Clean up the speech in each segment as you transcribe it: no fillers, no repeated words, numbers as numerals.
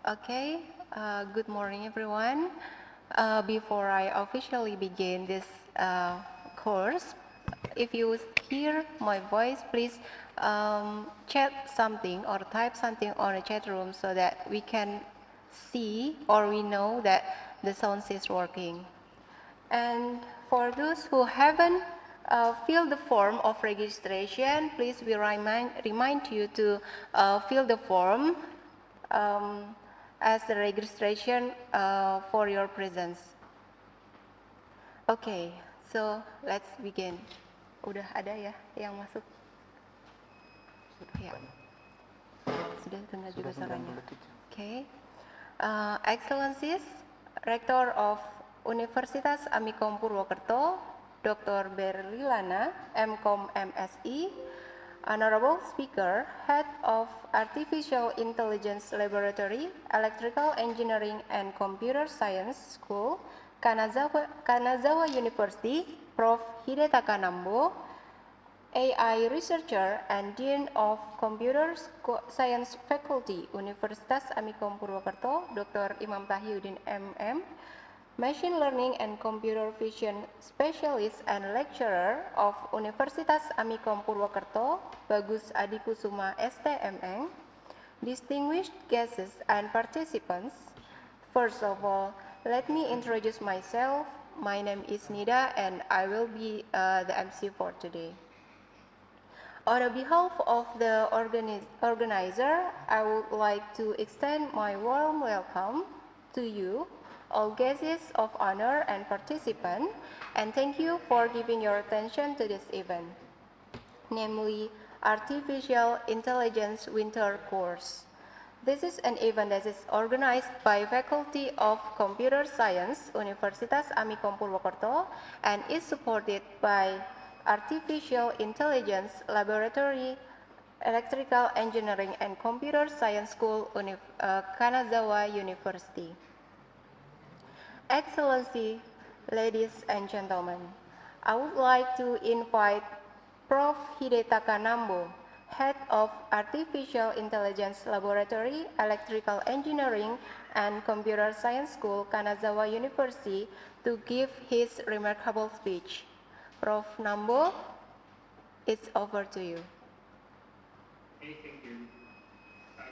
Okay, good morning everyone. Before I officially begin this course, if you hear my voice, please chat something or type something on the chat room so that we can see or we know that the sound is working. And for those who haven't filled the form of registration, please we remind you to fill the form as the registration for your presence. Okay, so let's begin. Udah ada ya yang masuk? Ya. Sudah dengar juga suaranya. Okay. Excellencies, Rector of Universitas Amikom Purwokerto, Dr. Berlilana, MCom MSI, Honorable Speaker, Head of Artificial Intelligence Laboratory, Electrical Engineering and Computer Science School, Kanazawa University, Prof. Hidetaka Nambo, AI Researcher and Dean of Computer Science Faculty, Universitas Amikom Purwokerto, Dr. Imam Tahyuddin MM, Machine Learning and Computer Vision Specialist and Lecturer of Universitas Amikom Purwokerto, Bagus Adikusuma STMN, distinguished guests and participants. First of all, let me introduce myself. My name is Nida and I will be the MC for today. On behalf of the organizer, I would like to extend my warm welcome to you, all guests of honor and participants, and thank you for giving your attention to this event, namely Artificial Intelligence Winter Course. This is an event that is organized by Faculty of Computer Science, Universitas Amikom Purwokerto, and is supported by Artificial Intelligence Laboratory, Electrical Engineering and Computer Science School, Kanazawa University. Excellency, ladies and gentlemen, I would like to invite Prof. Hidetaka Nambo, Head of Artificial Intelligence Laboratory, Electrical Engineering and Computer Science School, Kanazawa University, to give his remarkable speech. Prof. Nambo, it's over to you. Hey, thank you.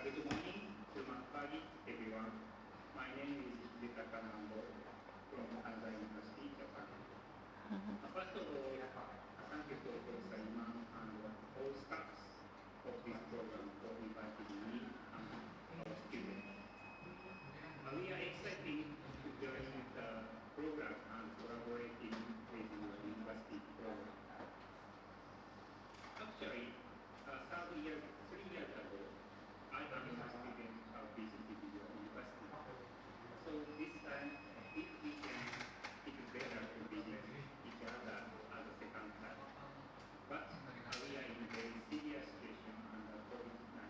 Good morning, selamat pagi, everyone. My name is Hidetaka Nambo from Kanazawa University, Japan. First of all, thank you to Professor Imam and all staffs of this program for inviting me and our students. We are excited to join the program and collaborating with the university program. Actually, 3 years ago, I am a student of visited your university. So this time, if we can, it is better to visit each other as a second time. But we are in a very serious situation under COVID-19.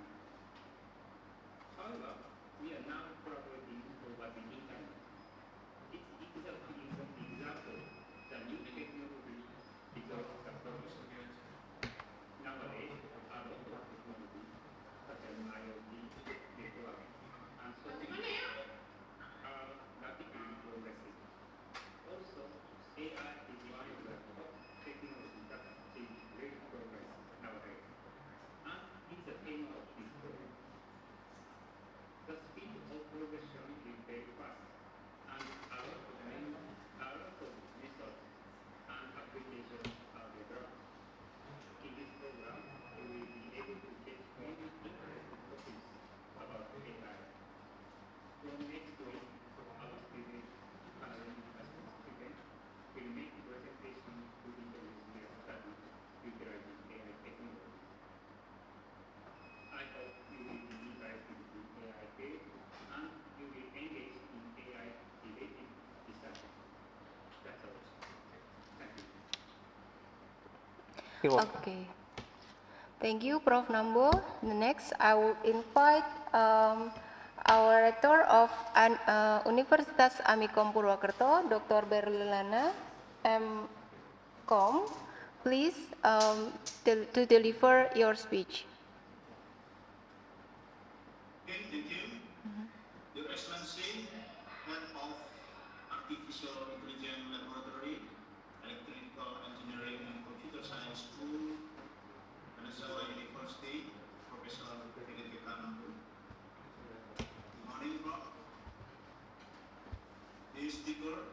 However, we are now collaborating over the internet. It is an example that new technology is also supported. Nowadays, a lot of technology, such as IoT, network, and so on, are rapidly progressing. Also, AI is one of the top technologies that achieve great progress nowadays, and is the aim of this program. The speed of progression is very fast, and a lot of methods and applications are developed. In this program, you will be able to get many interesting topics about AI. From next week, our students, university students, will make presentations to introduce their studies utilizing AI technology. I hope you will be interested in AI field and you will engage in AI-related research. That's all. Thank you. Okay. Thank you, Prof. Nambo. Next, I will invite our Rector of Universitas Amikom Purwokerto, Dr. Berlilana, MCom. Please to deliver your speech. Okay, thank you. Good Artificial Intelligence Laboratory, Electrical Engineering and Computer Science School, Kanazawa University, Professor Ampu. Good morning, Prof. Dear Speaker,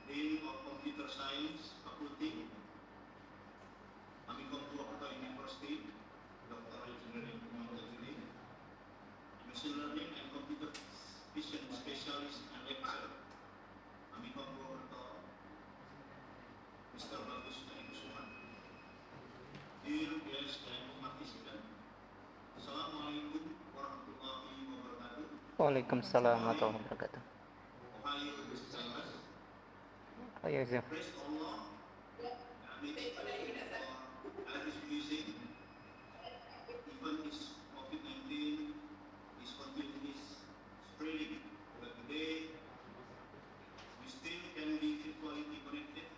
Dean of Computer Science Faculty, Amikom Purwokerto University, Dr. Engineering Technology, Machine Learning and Computer Vision Specialist and Lecturer, Amikom Purwokerto, Mr. Bagus dan Ibu Suman. Dear guests and participants, Assalamualaikum warahmatullahi wabarakatuh. Waalaikumsalam warahmatullahi wabarakatuh. Ohio gozaimasu. Oh iya, Zef. Praise Allah, life is busy, even is COVID-19 is continuously spreading, but today we still can be virtually connected,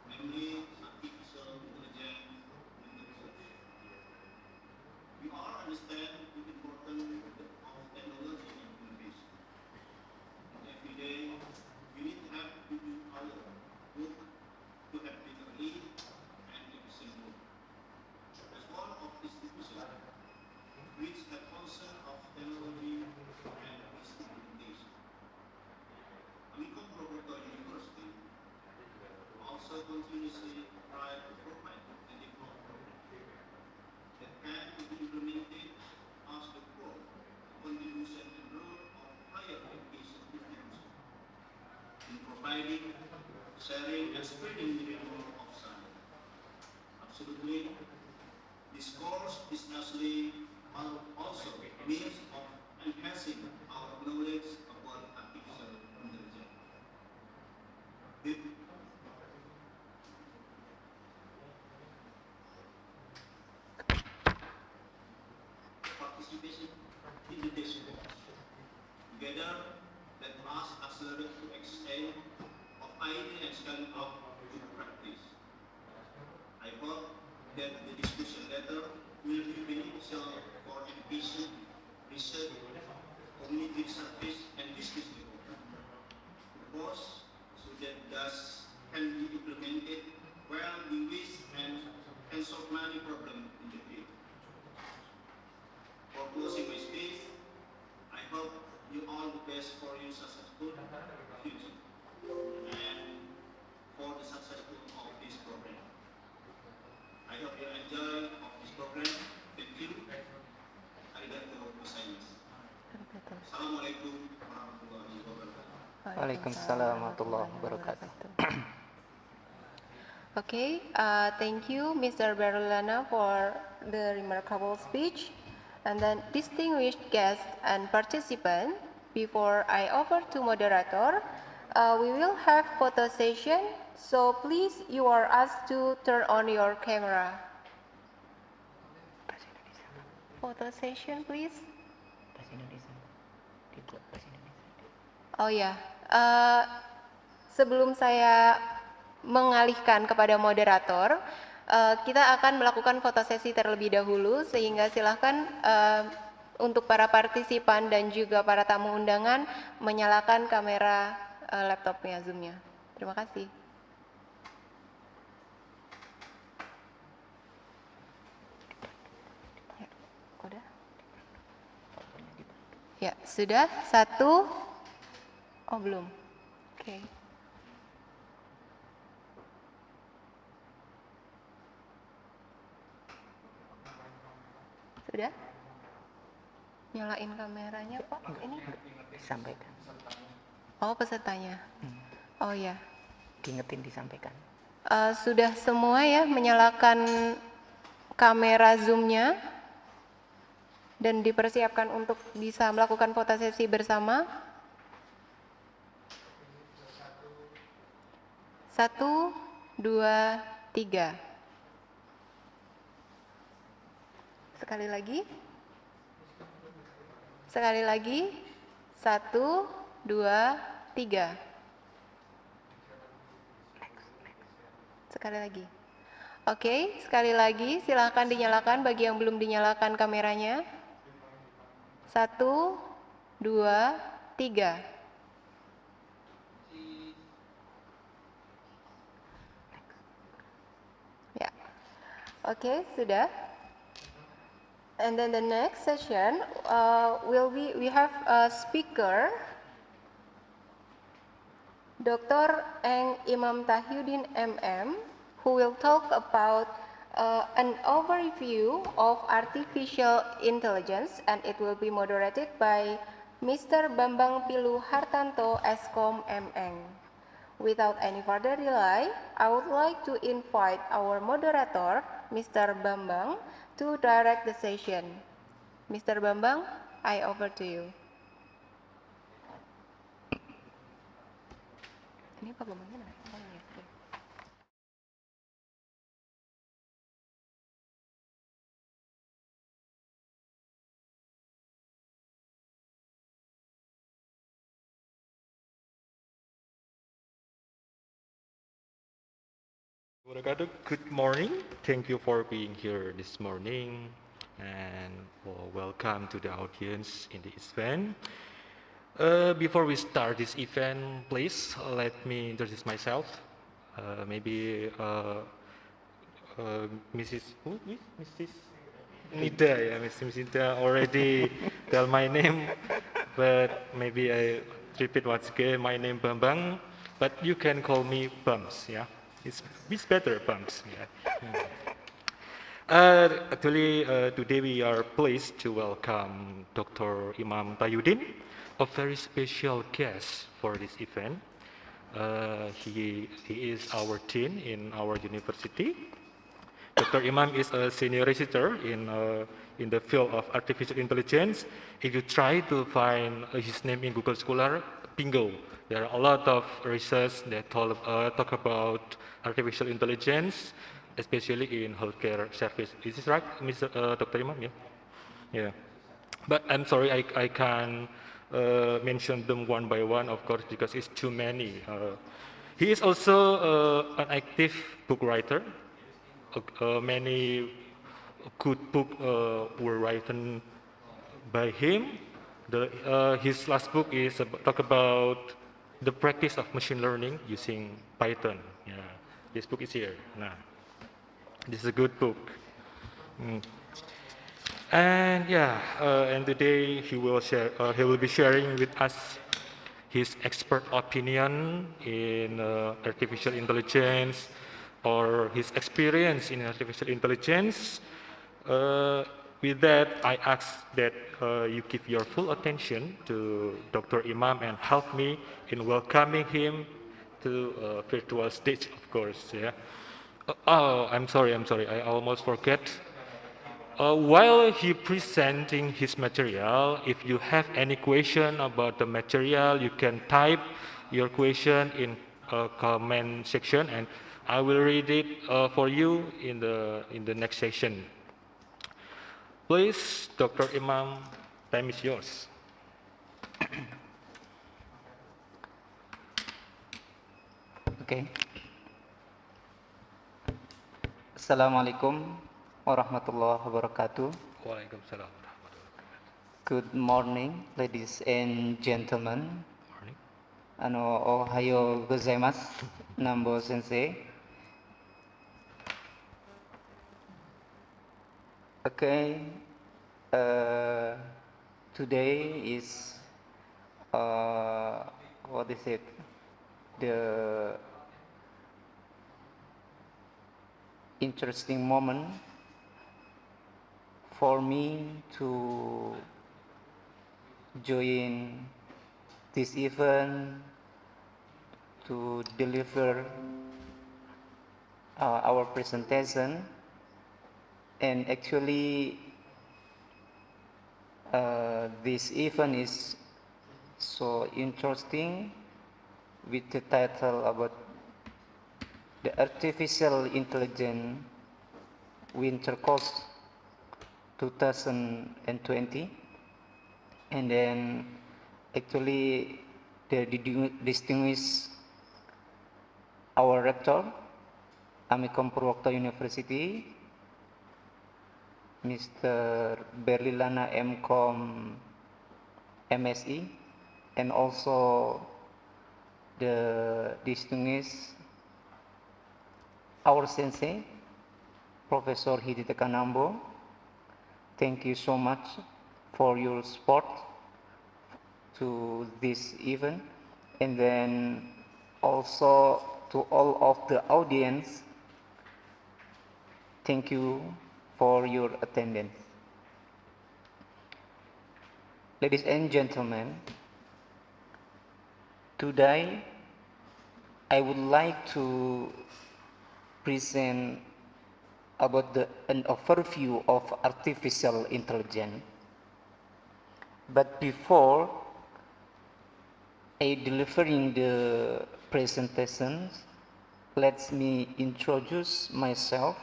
namely artificial intelligence and research. We all understand the importance of technology and innovation. Every day, we need to have to do our work to have differently and efficient work. As one of institutions which have concern of technology and its implementation, Amikom Purwokerto University also continuously try to provide and develop programs that can be implemented as the core contribution and role of higher education institutions in providing, sharing, and spreading the knowledge of science. Absolutely, this course is actually also a means of enhancing our knowledge about artificial intelligence. Participation in the this course, together let us accelerate to exchange of ideas and scaling up to practice. I hope that the discussion later will be beneficial for education, research, community service, and business development. The course so that thus can be implemented well in ways and can solve many problems in the field. For closing my speech, I hope you all the best for your successful future and for the successful of this program. I hope you enjoy of this program. Thank you. Arigatou gozaimasu. Assalamualaikum warahmatullahi wabarakatuh. Waalaikumsalam warahmatullahi wabarakatuh. Okay, thank you, Mr. Berulana, for the remarkable speech. And then distinguished guests and participants, before I offer to moderator, we will have photo session. So please, you are asked to turn on your camera. Photo session, please. Oh ya, sebelum saya mengalihkan kepada moderator, kita akan melakukan foto sesi terlebih dahulu, sehingga silahkan untuk para partisipan dan juga para tamu undangan menyalakan kamera laptopnya, Zoom-nya. Terima kasih. Ya, udah? Ya, sudah. Satu. Oh, belum. Oke. Sudah? Nyalain kameranya, Pak. Ini Disampaikan. oh, pesertanya. Oh ya. Diingetin disampaikan. Sudah semua ya menyalakan kamera Zoom-nya dan dipersiapkan untuk bisa melakukan foto sesi bersama. 1, 2, 3. Sekali lagi. Sekali lagi. 1, 2, 3. Sekali lagi. Oke, sekali lagi silakan dinyalakan bagi yang belum dinyalakan kameranya. 1, 2, 3. Okay, sudah. And then the next session we have a speaker, Dr. Eng Imam Tahyudin MM, who will talk about an overview of artificial intelligence, and it will be moderated by Mr. Bambang Pilu Hartanto, Eskom MM. Without any further delay, I would like to invite our moderator, Mr. Bambang, to direct the session. Mr. Bambang, I over to you. Ini Pak Bambangnya mana? Oh, ini. Oke. Good morning. Thank you for being here this morning, and welcome to the audience in the event. Before we start this event, please let me introduce myself. Maybe Mrs. Who? Mrs. Nida, yeah, Mrs. Nida already tell my name, but maybe I repeat once again. My name Bambang, but you can call me Bums, yeah. It's better, Bums. Yeah. Actually, today we are pleased to welcome Dr. Imam Tahyudin, a very special guest for this event. He is our dean in our university. Dr. Imam is a senior researcher in the field of artificial intelligence. If you try to find his name in Google Scholar, bingo. There are a lot of research that talk about artificial intelligence, especially in healthcare service. Is this right, Mr. Dr. Imam? Yeah. Yeah. But I'm sorry, I can't mention them one by one, of course, because it's too many. He is also an active book writer. Many good books were written by him. His last book is talk about the practice of machine learning using Python. Yeah, this book is here. Nah, this is a good book. And yeah, and today he will be sharing with us his expert opinion in artificial intelligence, or his experience in artificial intelligence. With that, I ask that you give your full attention to Dr. Imam and help me in welcoming him to virtual stage, of course. Yeah. Oh, I'm sorry. I almost forget. While he presenting his material, if you have any question about the material, you can type your question in comment section, and I will read it for you in the next session. Please, Dr. Imam, time is yours. Okay. Assalamualaikum warahmatullahi wabarakatuh. Waalaikumsalam. Good morning, ladies and gentlemen. Morning. Ohayo gozaimasu, Nambo Sensei. Okay, today is what is it? The interesting moment for me to join this event to deliver our presentation. And actually, this event is so interesting with the title about the Artificial Intelligence Winter Course 2020. And then actually the distinguished our rector, Amikom Purwokerto University, Mr. Berlilana MCom MSE, and also the distinguished our sensei, Professor Hidita Kanambo, thank you so much for your support to this event, and then also to all of the audience, thank you for your attendance. Ladies and gentlemen, today I would like to present about an overview of artificial intelligence. But before delivering the presentation, let me introduce myself.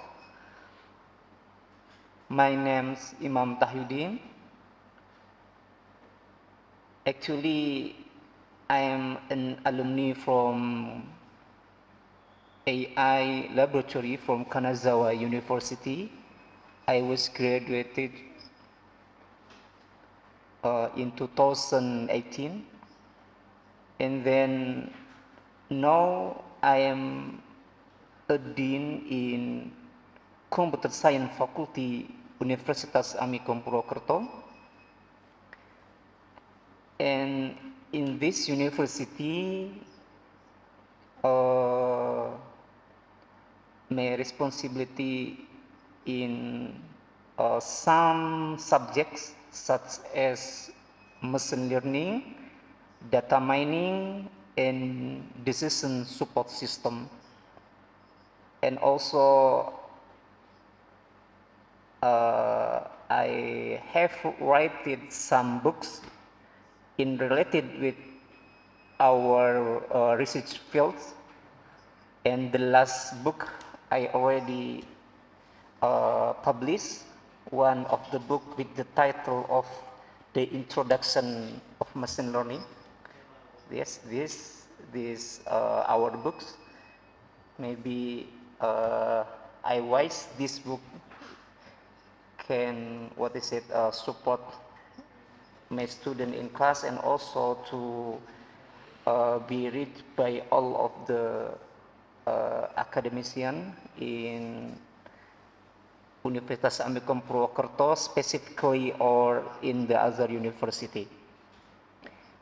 My name is Imam Tahyuddin. Actually, I am an alumni from AI laboratory from Kanazawa University. I was graduated in 2018, and then now I am a dean in Computer Science Faculty Universitas Amikom Purwokerto, and in this university my responsibility in some subjects such as machine learning, data mining, and decision support system. And also I have written some books in related with our research fields, and the last book I already published, one of the book with the title of The Introduction of Machine Learning. Yes, this our books. Maybe I wish this book can support my student in class, and also to be read by all of the academician in Universitas Amikom Purwokerto specifically, or in the other university.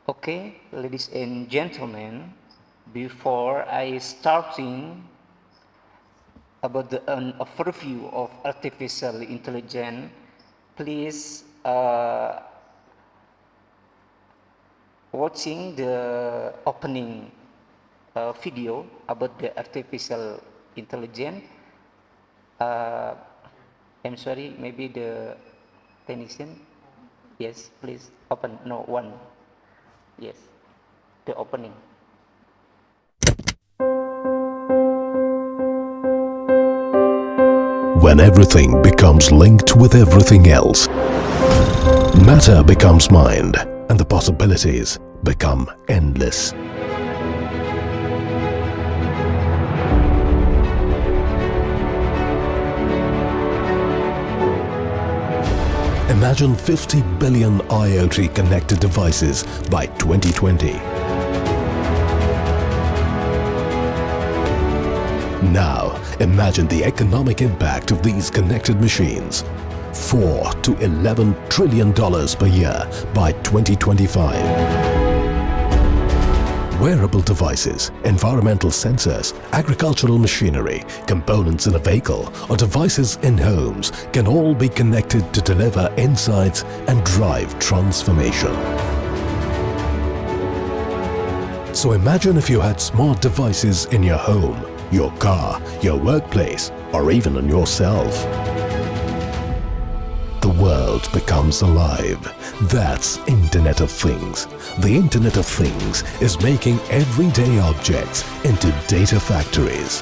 Okay, ladies and gentlemen, before I starting about an overview of artificial intelligence, please watching the opening video about the artificial intelligence. I'm sorry, maybe the technician. Yes, please open. No, one. Yes, the opening. When everything becomes linked with everything else, matter becomes mind, and the possibilities become endless. Imagine 50 billion IoT connected devices by 2020. Now, imagine the economic impact of these connected machines. $4 to $11 trillion per year by 2025. Wearable devices, environmental sensors, agricultural machinery, components in a vehicle, or devices in homes can all be connected to deliver insights and drive transformation. So imagine if you had smart devices in your home, your car, your workplace, or even on yourself. The world becomes alive. That's Internet of Things. The Internet of Things is making everyday objects into data factories.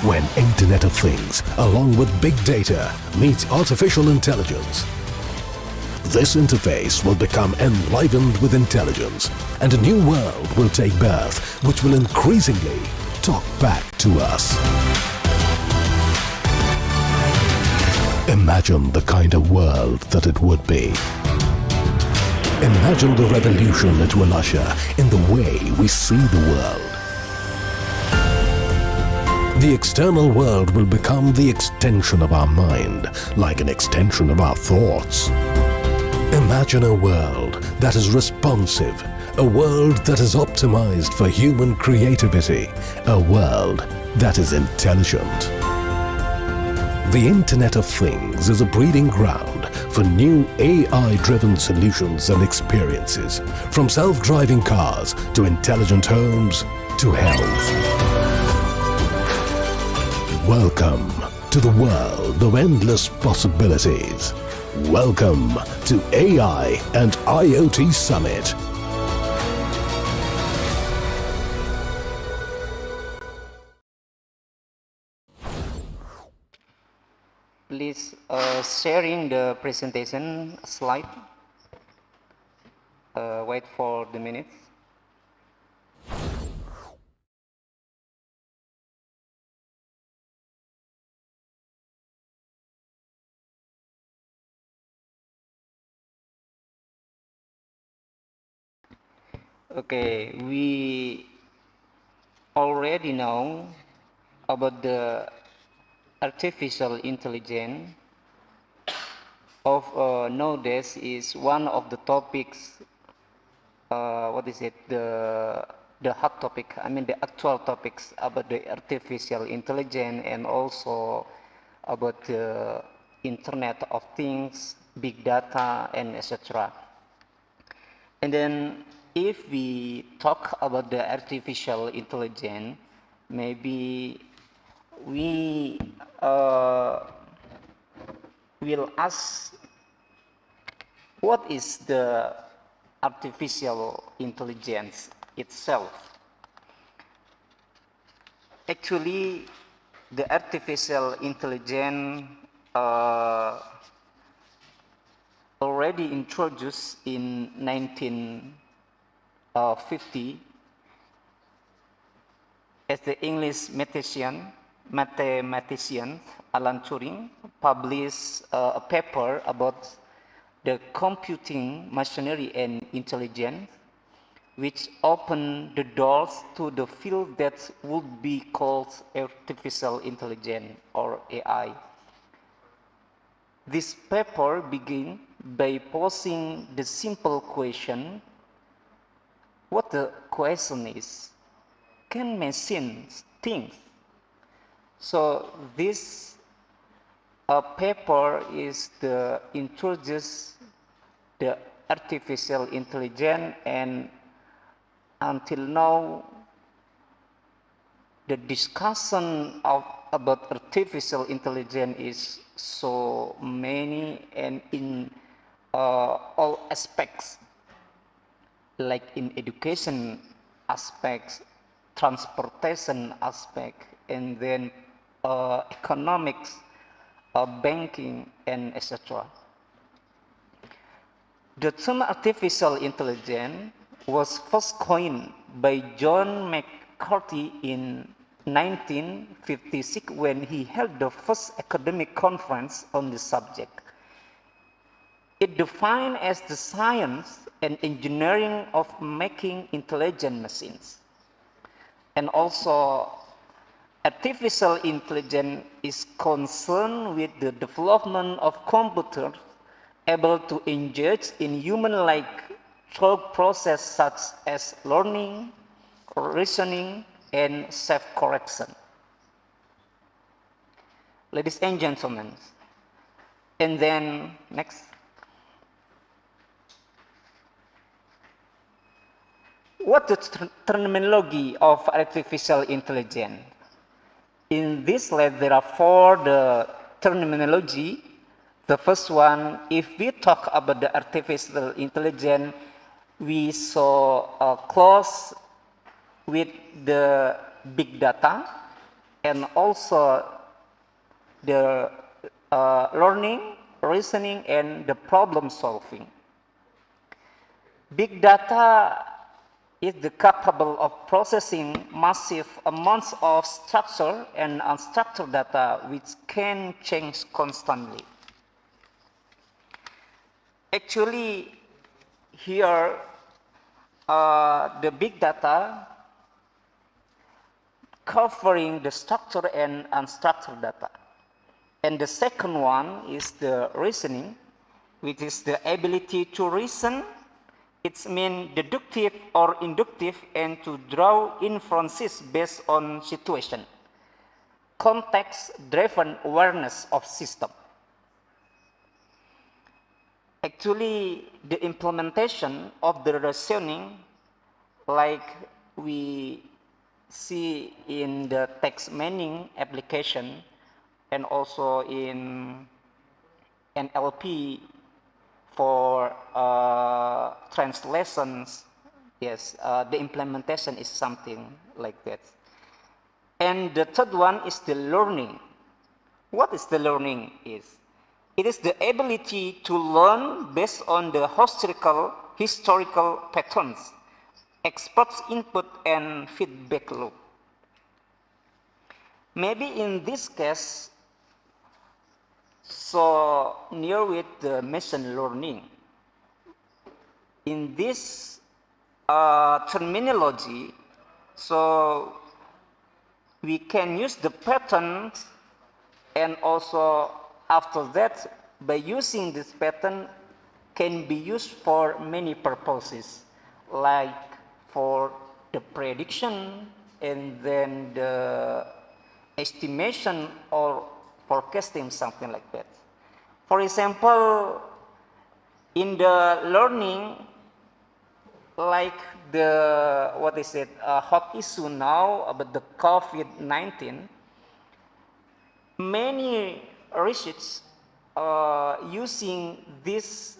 When Internet of Things, along with big data, meets artificial intelligence, this interface will become enlivened with intelligence, and a new world will take birth, which will increasingly talk back to us. Imagine the kind of world that it would be. Imagine the revolution it will usher in the way we see the world. The external world will become the extension of our mind, like an extension of our thoughts. Imagine a world that is responsive, a world that is optimized for human creativity, a world that is intelligent. The Internet of Things is a breeding ground for new AI-driven solutions and experiences, from self-driving cars to intelligent homes to health. Welcome to the world of endless possibilities. Welcome to AI and IoT Summit. Please sharing the presentation slide. Wait for the minutes. Okay, we already know about the artificial intelligence of nowadays is one of the topics, the hot topic, I mean the actual topics about the artificial intelligence and also about the Internet of Things, big data, and etc. And then if we talk about the artificial intelligence, maybe we will ask, what is the artificial intelligence itself? Actually, the artificial intelligence already introduced in 1950 as the English mathematician Alan Turing published a paper about the computing machinery and intelligence, which opened the doors to the field that would be called artificial intelligence or AI. This paper begins by posing the simple question. What the question is, can machines think? So this paper is the introduce the artificial intelligence, and until now the discussion about artificial intelligence is so many and in all aspects, like in education aspects, transportation aspect, and then economics, banking, and etc. The term artificial intelligence was first coined by John McCarthy in 1956 when he held the first academic conference on the subject. It defined as the science and engineering of making intelligent machines. And also, artificial intelligence is concerned with the development of computers able to engage in human-like thought process such as learning, reasoning, and self-correction. Ladies and gentlemen, and then next. What is the terminology of artificial intelligence? In this slide, there are four the terminology. The first one, if we talk about the artificial intelligence, we saw close with the big data and also the learning, reasoning, and the problem solving. Big data is capable of processing massive amounts of structured and unstructured data which can change constantly. Actually, here the big data recovering the structured and unstructured data. And the second one is the reasoning, which is the ability to reason. It's mean deductive or inductive and to draw inferences based on situation. Context-driven awareness of system. Actually, the implementation of the reasoning, like we see in the text meaning application and also in NLP for translations, yes, the implementation is something like that. And the third one is the learning. What is the learning is? It is the ability to learn based on the historical patterns, experts' input and feedback loop. Maybe in this case, so near with the machine learning, in this terminology, so we can use the patterns, and also after that, by using this pattern, can be used for many purposes, like for the prediction and then the estimation or forecasting, something like that. For example, in the learning, like the, what is it, hot issue now about the COVID-19, many research using this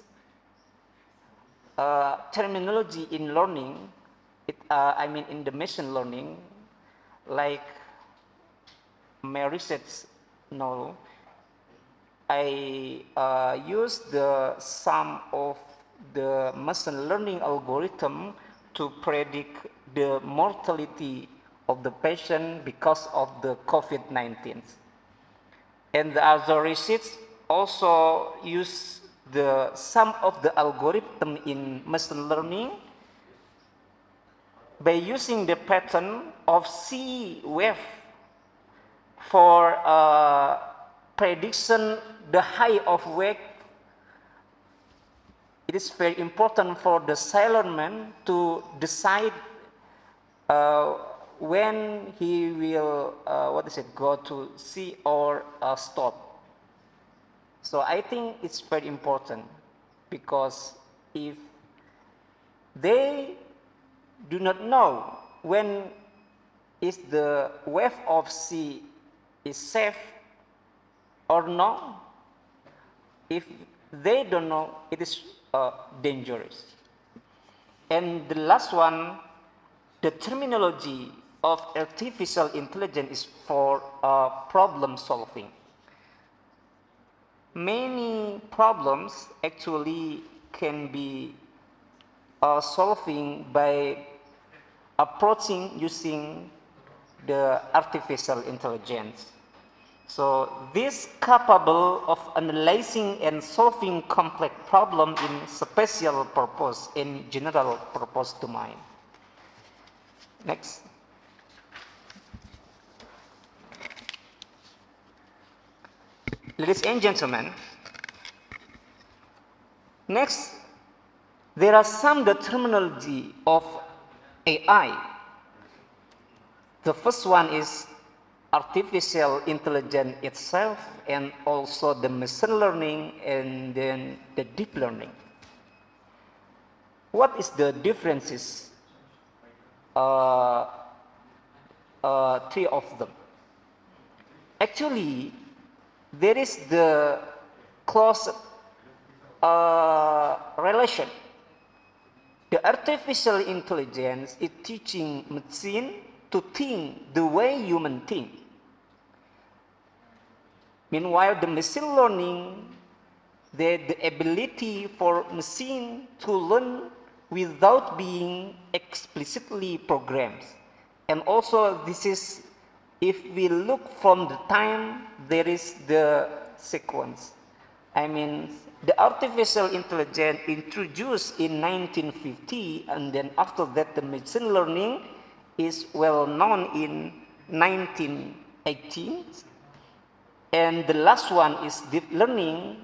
terminology in learning, I mean in the machine learning, like my research now, I use the sum of the machine learning algorithm to predict the mortality of the patient because of the COVID-19. And the other research also use the sum of the algorithm in machine learning by using the pattern of C wave for prediction the height of wave. It is very important for the sailorman to decide when he will, go to sea or stop. So I think it's very important, because if they do not know when is the wave of sea is safe or not, if they don't know, it is dangerous. And the last one, the terminology of artificial intelligence is for problem solving. Many problems actually can be solving by approaching using the artificial intelligence. So this capable of analyzing and solving complex problems in special purpose and general purpose domain. Next. Ladies and gentlemen, next, there are some the terminology of AI. The first one is artificial intelligence itself, and also the machine learning, and then the deep learning. What is the differences? Three of them. Actually, there is the close relation. The artificial intelligence is teaching machine to think the way human think. Meanwhile, the machine learning, the ability for machine to learn without being explicitly programmed. And also this is, if we look from the time, there is the sequence. I mean, the artificial intelligence introduced in 1950, and then after that the machine learning is well known in 1918. And the last one is deep learning.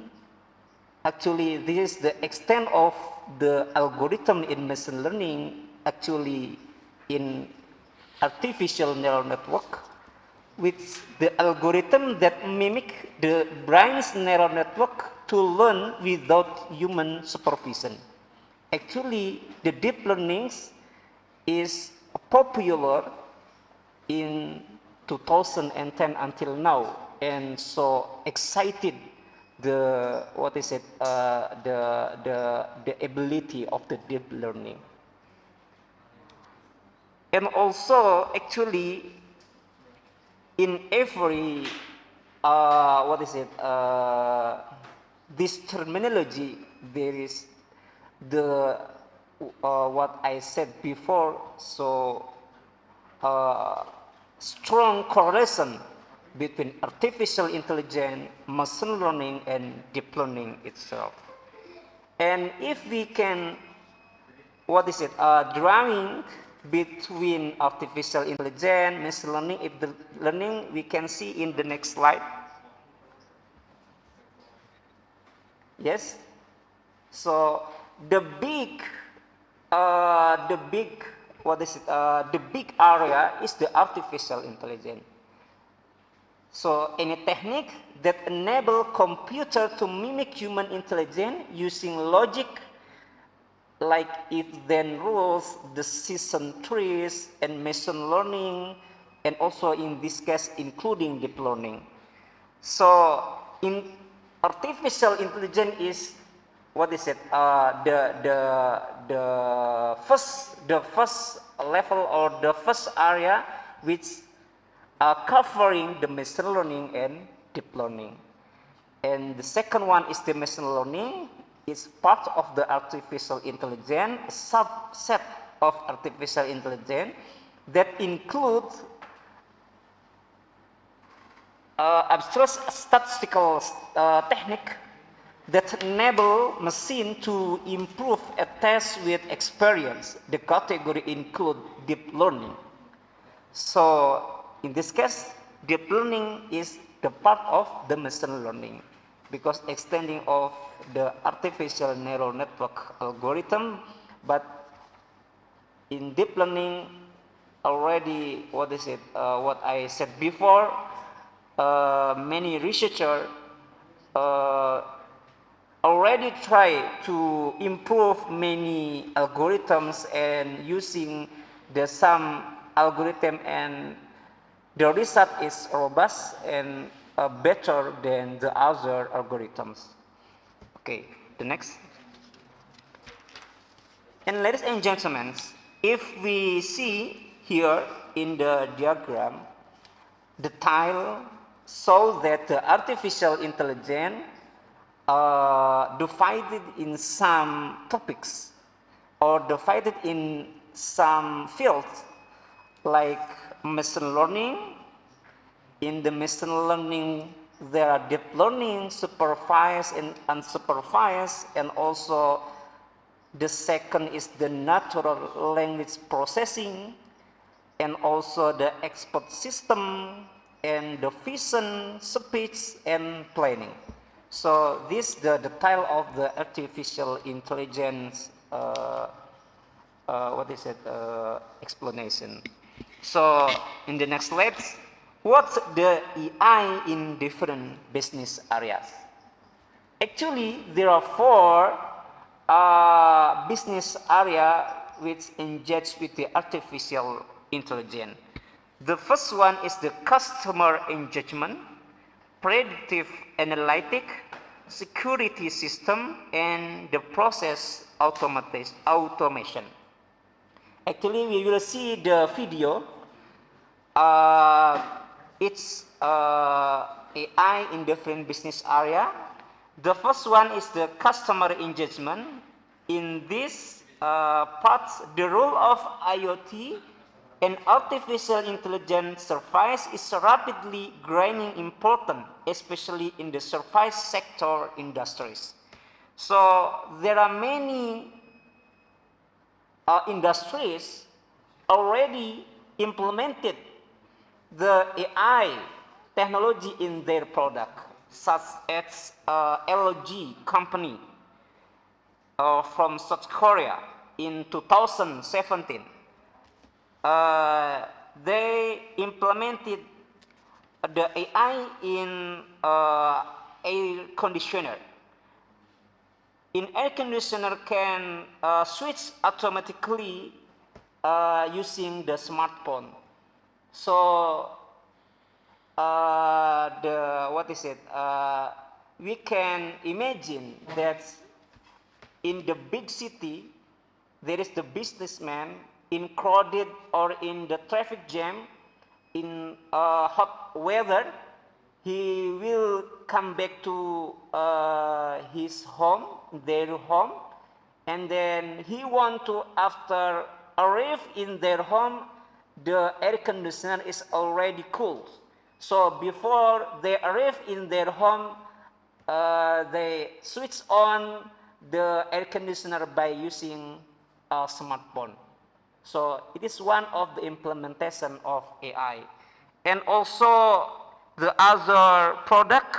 Actually, this is the extent of the algorithm in machine learning, actually in artificial neural network, with the algorithm that mimic the brain's neural network to learn without human supervision. Actually, the deep learning is popular in 2010 until now, and so excited the ability of the deep learning. And also actually in every this terminology there is the what I said before, so strong correlation between artificial intelligence, machine learning, and deep learning itself. And if we can, drawing between artificial intelligence, machine learning, if the learning, we can see in the next slide. Yes. So the big area is the artificial intelligence. So any technique that enable computer to mimic human intelligence using logic like if-then rules, decision trees, and machine learning, and also in this case including deep learning. So in artificial intelligence is the first level or the first area which covering the machine learning and deep learning. And the second one is the machine learning. It's part of the artificial intelligence, a subset of artificial intelligence that includes abstract statistical technique that enable machine to improve a test with experience. The category include deep learning. So in this case, deep learning is the part of the machine learning because extending of the artificial neural network algorithm, but in deep learning already what I said before, many researchers already try to improve many algorithms and using some algorithm, and the result is robust and better than the other algorithms. Okay, the next. And ladies and gentlemen, if we see here in the diagram, the tile shows that the artificial intelligence divided in some topics or divided in some fields like machine learning. In the machine learning, there are deep learning, supervised and unsupervised, and also the second is the natural language processing, and also the expert system, and the vision, speech, and planning. So this the tile of the artificial intelligence explanation. So in the next slide, what's the AI in different business areas? Actually, there are 4 business areas which engage with the artificial intelligence. The first one is the customer engagement, predictive analytic, security system, and the process automation. Actually, we will see the video. It's AI in different business area. The first one is the customer engagement. In this part, the role of IoT and artificial intelligence service is rapidly gaining important, especially in the service sector industries. So there are many industries already implemented the AI technology in their product, such as LG company from South Korea in 2017. They implemented the AI in air conditioner. In air conditioner can switch automatically using the smartphone. So we can imagine that in the big city there is the businessman in crowded or in the traffic jam in hot weather. He will come back to his home, their home, and then he want to, after arrive in their home, the air conditioner is already cool. So before they arrive in their home, they switch on the air conditioner by using a smartphone. So it is one of the implementation of AI. And also the other product,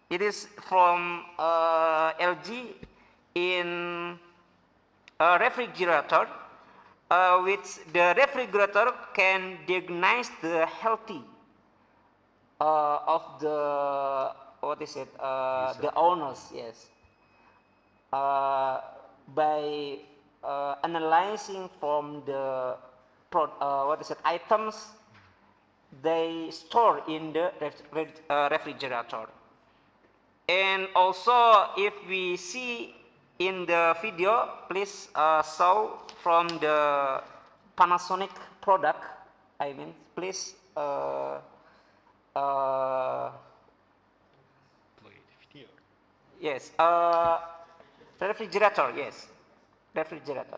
it is from LG in a refrigerator, which the refrigerator can diagnose the healthy of the the owners, yes, by analyzing from the items they store in the refrigerator. And also, if we see in the video, please show from the Panasonic product. I mean, please Play the video. yes, refrigerator, yes, refrigerator.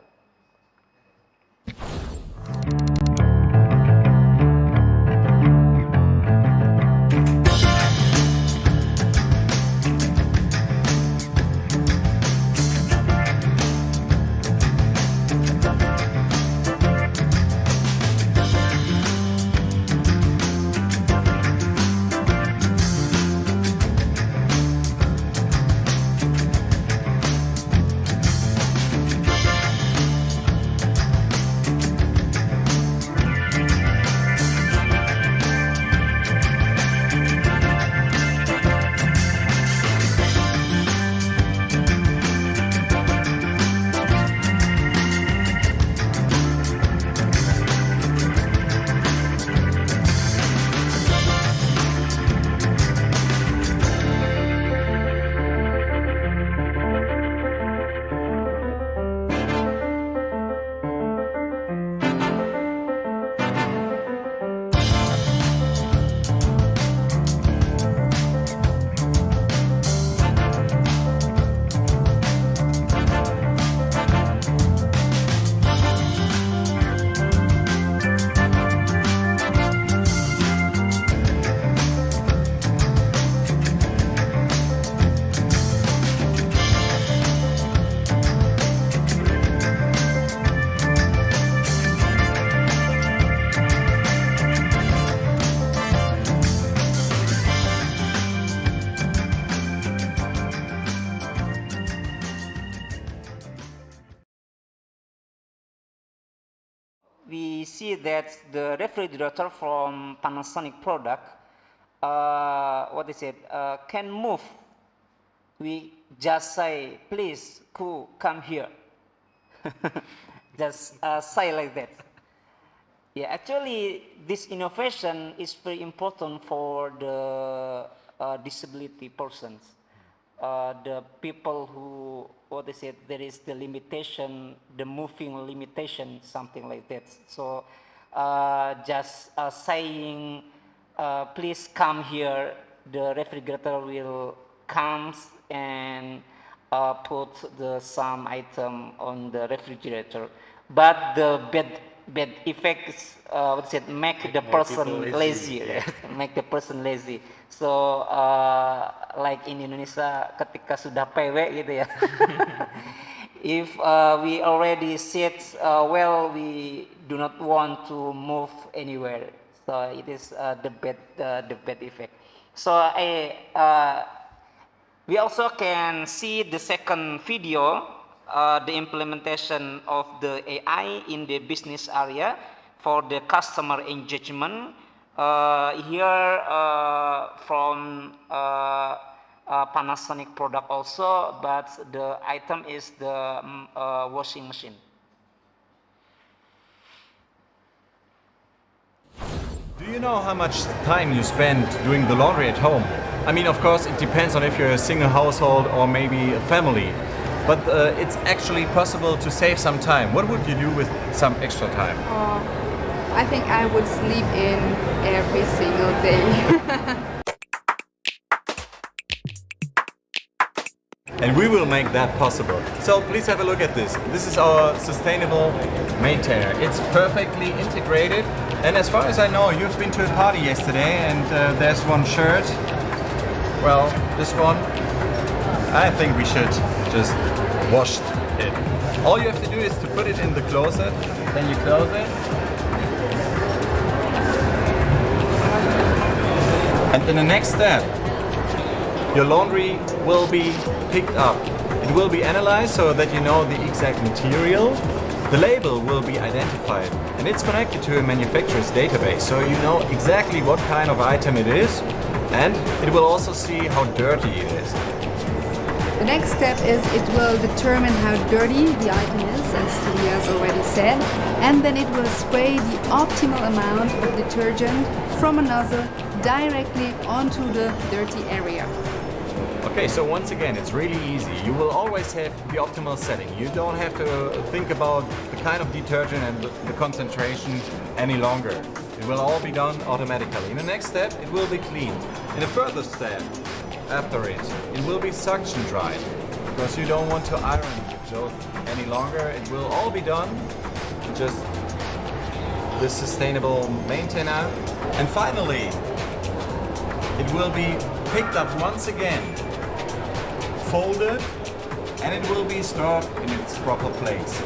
We see that the refrigerator from Panasonic product, can move. We just say, please, come here. Just say like that. Yeah, actually, this innovation is very important for the disability persons. The people who, there is the limitation, the moving limitation, something like that. So just saying, please come here, the refrigerator will come and put some item on the refrigerator. But the bad effects, make the person lazy. Make the person lazy. So like in Indonesia ketika sudah PW gitu ya. If we already sit well, we do not want to move anywhere. So it is the bad effect. So we also can see the second video, the implementation of the AI in the business area for the customer engagement. Here from Panasonic product also, but the item is the washing machine. Do you know how much time you spend doing the laundry at home? I mean, of course, it depends on if you're a single household or maybe a family, but it's actually possible to save some time. What would you do with some extra time? I think I would sleep in every single day. And we will make that possible. So please have a look at this. This is our sustainable maintainer. It's perfectly integrated. And as far as I know, you've been to a party yesterday and there's one shirt. Well, this one, I think we should just wash it. All you have to do is to put it in the closet, then you close it. And in the next step, your laundry will be picked up. It will be analyzed so that you know the exact material. The label will be identified and it's connected to a manufacturer's database, so you know exactly what kind of item it is, and it will also see how dirty it is. The next step is it will determine how dirty the item is, as Stevie has already said, and then it will spray the optimal amount of detergent from a nozzle directly onto the dirty area. Okay, so once again, it's really easy. You will always have the optimal setting. You don't have to think about the kind of detergent and the concentration any longer. It will all be done automatically. In the next step, it will be cleaned. In a further step, after it will be suction dried, because you don't want to iron your clothes any longer. It will all be done just the sustainable maintainer. And finally, it will be picked up once again, folded, and it will be stored in its proper place.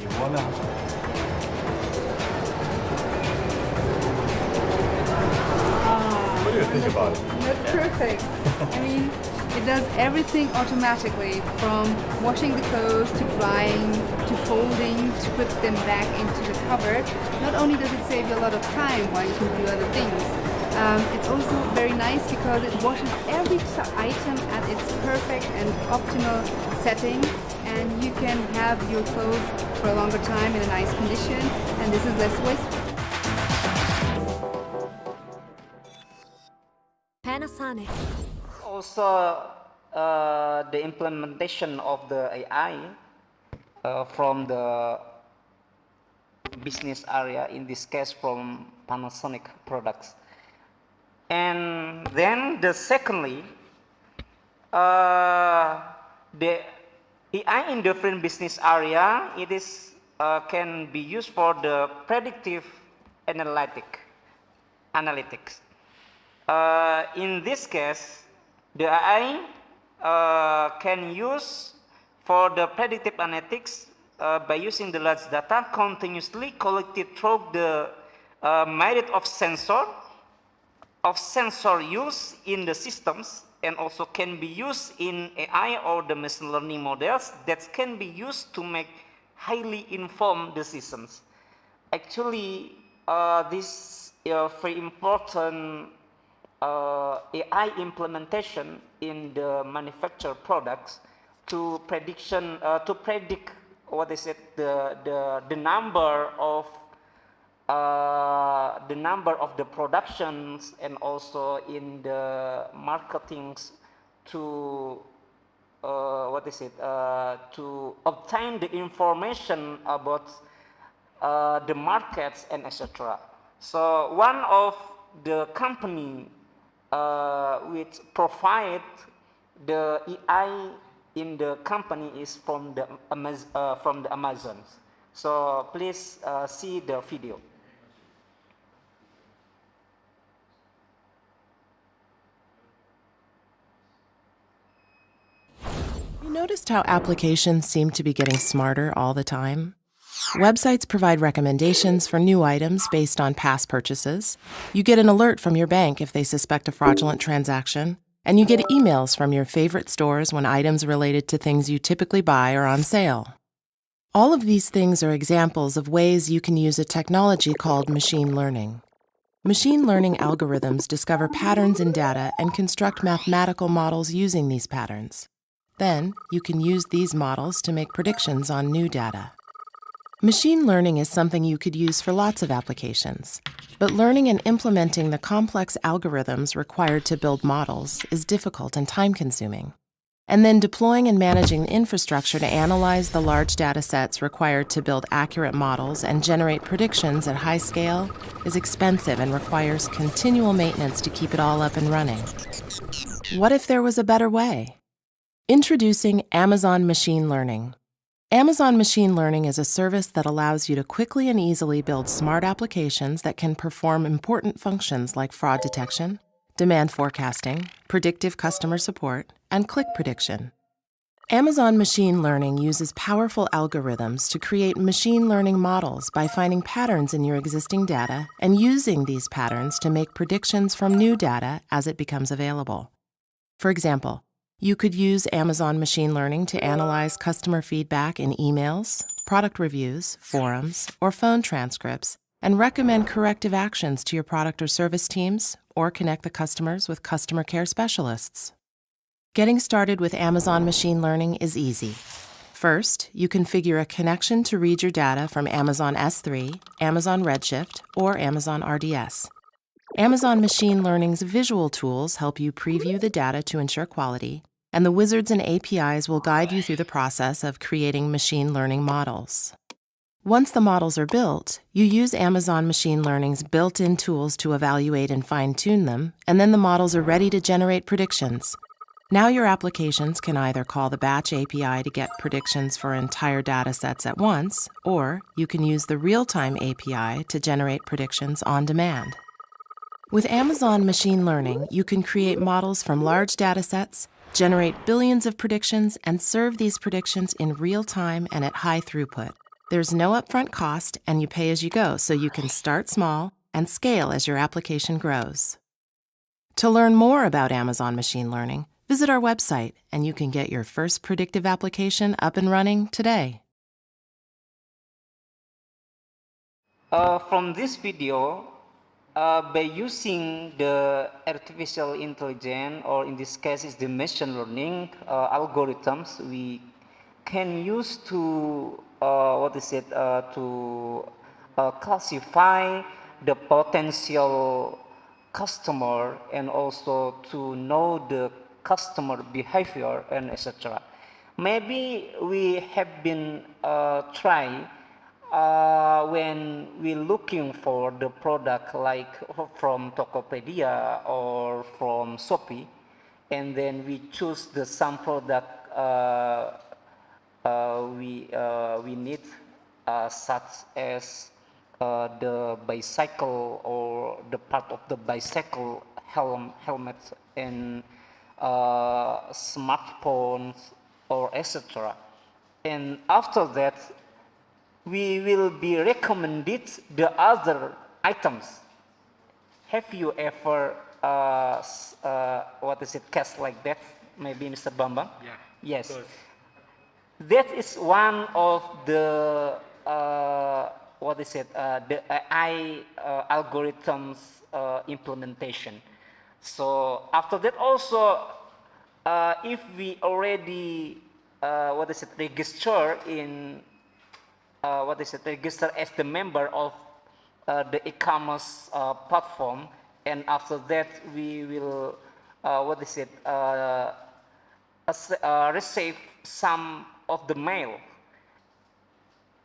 Et voila! What do you think about it? That's perfect. I mean, it does everything automatically, from washing the clothes to drying to folding to put them back into the cupboard. Not only does it save you a lot of time while you can do other things, it's also very nice because it washes every item at its perfect and optimal setting, and you can have your clothes for a longer time in a nice condition, and this is less wasteful. Panasonic. Also, the implementation of the AI from the business area, in this case from Panasonic products. And then secondly, the AI in different business area, it is can be used for the predictive analytics. In this case, the AI can use for the predictive analytics by using the large data continuously collected through the myriad of sensor use in the systems, and also can be used in AI or the machine learning models that can be used to make highly informed decisions. Actually, this is very important AI implementation in the manufactured products to predict what is it, the number of the productions, and also in the marketings to to obtain the information about the markets and etc. So one of the company which provide the AI in the company is from the Amazon. So please see the video. You noticed how applications seem to be getting smarter all the time? Websites provide recommendations for new items based on past purchases. You get an alert from your bank if they suspect a fraudulent transaction. And you get emails from your favorite stores when items related to things you typically buy are on sale. All of these things are examples of ways you can use a technology called machine learning. Machine learning algorithms discover patterns in data and construct mathematical models using these patterns. Then, you can use these models to make predictions on new data. Machine learning is something you could use for lots of applications, but learning and implementing the complex algorithms required to build models is difficult and time-consuming. And then deploying and managing the infrastructure to analyze the large data sets required to build accurate models and generate predictions at high scale is expensive and requires continual maintenance to keep it all up and running. What if there was a better way? Introducing Amazon Machine Learning. Amazon Machine Learning is a service that allows you to quickly and easily build smart applications that can perform important functions like fraud detection, demand forecasting, predictive customer support, and click prediction. Amazon Machine Learning uses powerful algorithms to create machine learning models by finding patterns in your existing data and using these patterns to make predictions from new data as it becomes available. For example, you could use Amazon Machine Learning to analyze customer feedback in emails, product reviews, forums, or phone transcripts, and recommend corrective actions to your product or service teams, or connect the customers with customer care specialists. Getting started with Amazon Machine Learning is easy. First, you configure a connection to read your data from Amazon S3, Amazon Redshift, or Amazon RDS. Amazon Machine Learning's visual tools help you preview the data to ensure quality, and the wizards and APIs will guide you through the process of creating machine learning models. Once the models are built, you use Amazon Machine Learning's built-in tools to evaluate and fine-tune them, and then the models are ready to generate predictions. Now your applications can either call the Batch API to get predictions for entire data sets at once, or you can use the Real-Time API to generate predictions on demand. With Amazon Machine Learning, you can create models from large data sets, generate billions of predictions, and serve these predictions in real time and at high throughput. There's no upfront cost, and you pay as you go, so you can start small and scale as your application grows. To learn more about Amazon Machine Learning, visit our website, and you can get your first predictive application up and running today. From this video, by using the artificial intelligence, or in this case is the machine learning algorithms, we can use to classify the potential customer and also to know the customer behavior and etc. Maybe we have been try when we're looking for the product like from Tokopedia or from Shopee, and then we choose the some product we need, such as the bicycle or the part of the bicycle helmet and smartphones or etc. And after that, we will be recommended the other items. Have you ever case like that? Maybe Mr. Bambang? Yeah. Yes. Good. That is one of the the AI algorithms implementation. So after that also, if we already register in register as the member of the e-commerce platform, and after that we will receive some of the mail,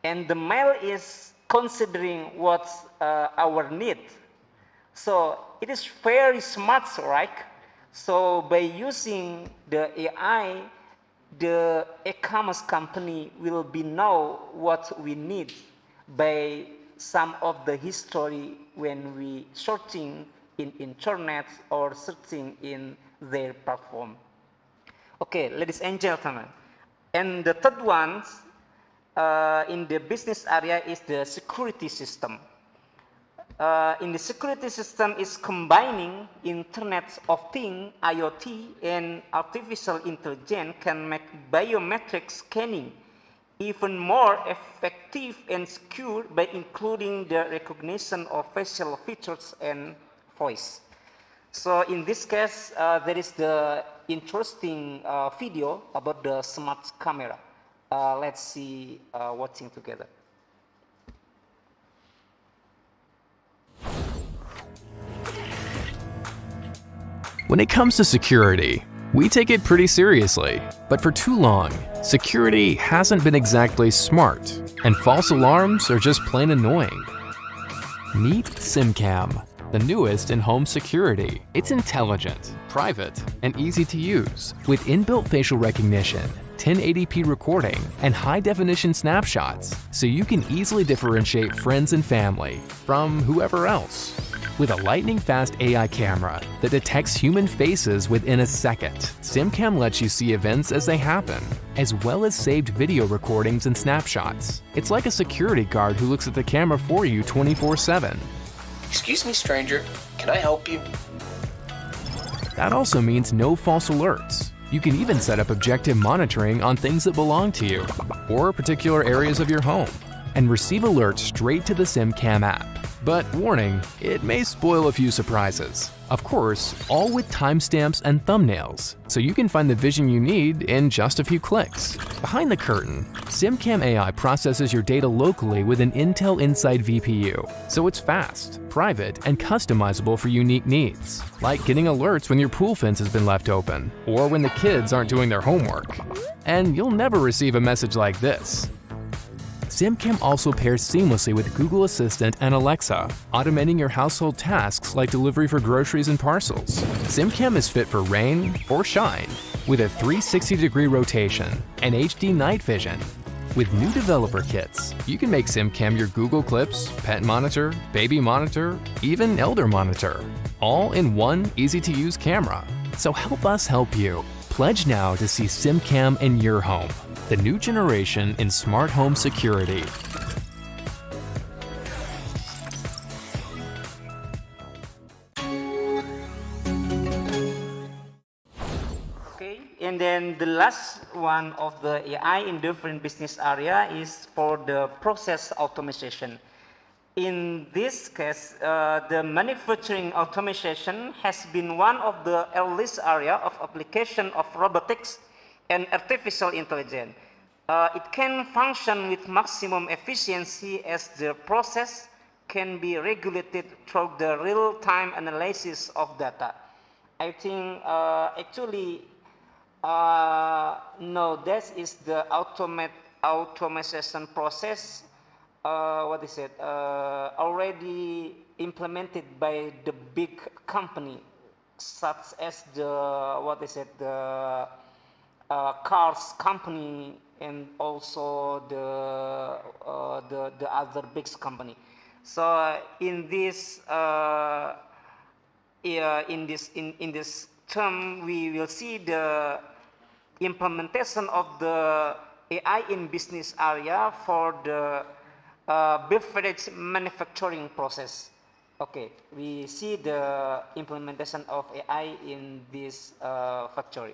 and the mail is considering what's our need. So it is very smart, right? So by using the AI, the e-commerce company will be know what we need by some of the history when we searching in internet or searching in their platform. Okay, ladies and gentlemen, and the third one, in the business area is the security system. In the security system is combining Internet of Things, IoT, and artificial intelligence can make biometric scanning even more effective and secure by including the recognition of facial features and voice. So in this case, there is the interesting video about the smart camera. Let's see watching together. When it comes to security, we take it pretty seriously, but for too long, security hasn't been exactly smart, and false alarms are just plain annoying. Meet SimCam, the newest in home security. It's intelligent, private, and easy to use, with inbuilt facial recognition, 1080p recording, and high-definition snapshots, so you can easily differentiate friends and family from whoever else. With a lightning-fast AI camera that detects human faces within a second, SimCam lets you see events as they happen, as well as saved video recordings and snapshots. It's like a security guard who looks at the camera for you 24/7. Excuse me, stranger. Can I help you? That also means no false alerts. You can even set up objective monitoring on things that belong to you, or particular areas of your home, and receive alerts straight to the SimCam app. But warning, it may spoil a few surprises. Of course, all with timestamps and thumbnails, so you can find the vision you need in just a few clicks. Behind the curtain, SimCam AI processes your data locally with an Intel Inside VPU, so it's fast, private, and customizable for unique needs, like getting alerts when your pool fence has been left open, or when the kids aren't doing their homework. And you'll never receive a message like this. SimCam also pairs seamlessly with Google Assistant and Alexa, automating your household tasks like delivery for groceries and parcels. SimCam is fit for rain or shine, with a 360-degree rotation and HD night vision. With new developer kits, you can make SimCam your Google Clips, pet monitor, baby monitor, even elder monitor, all in one easy-to-use camera. So help us help you. Pledge now to see SimCam in your home. The new generation in smart home security. Okay, and then the last one of the AI in different business area is for the process automation. In this case, the manufacturing automation has been one of the earliest area of application of robotics and artificial intelligence. It can function with maximum efficiency as the process can be regulated through the real-time analysis of data. I think actually, no, that is the automation process. What is it? Already implemented by the big company, such as the cars company and also the other big company. So in this term, we will see the implementation of the AI in business area for the beverage manufacturing process. Okay, we see the implementation of AI in this factory.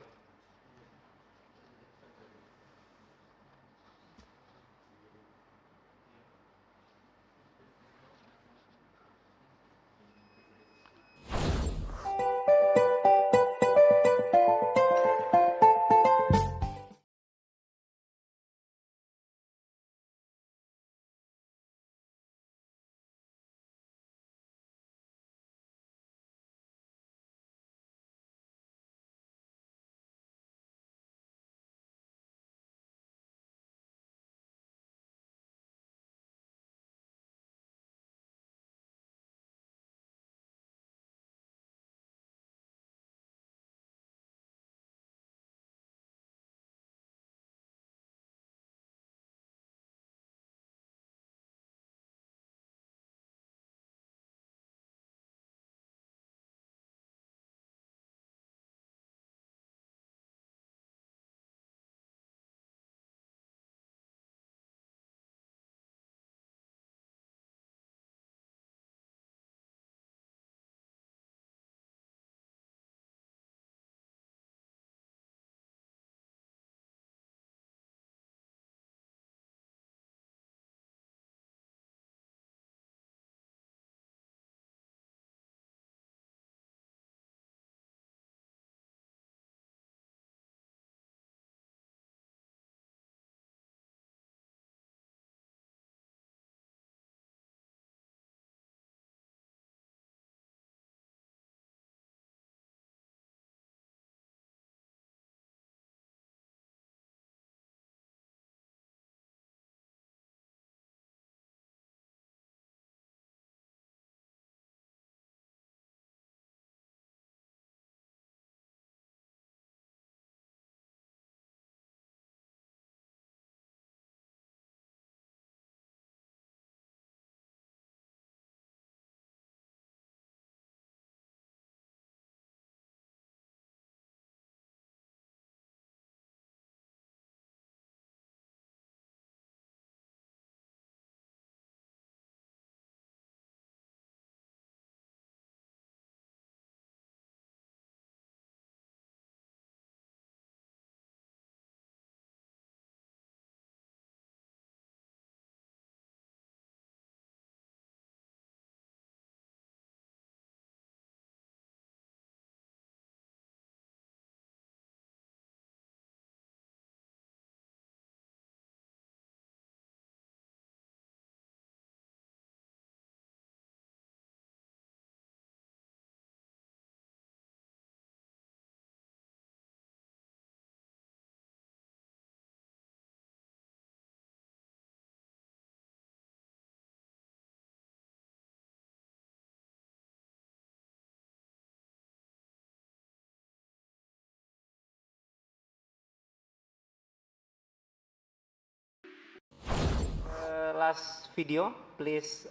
last video, please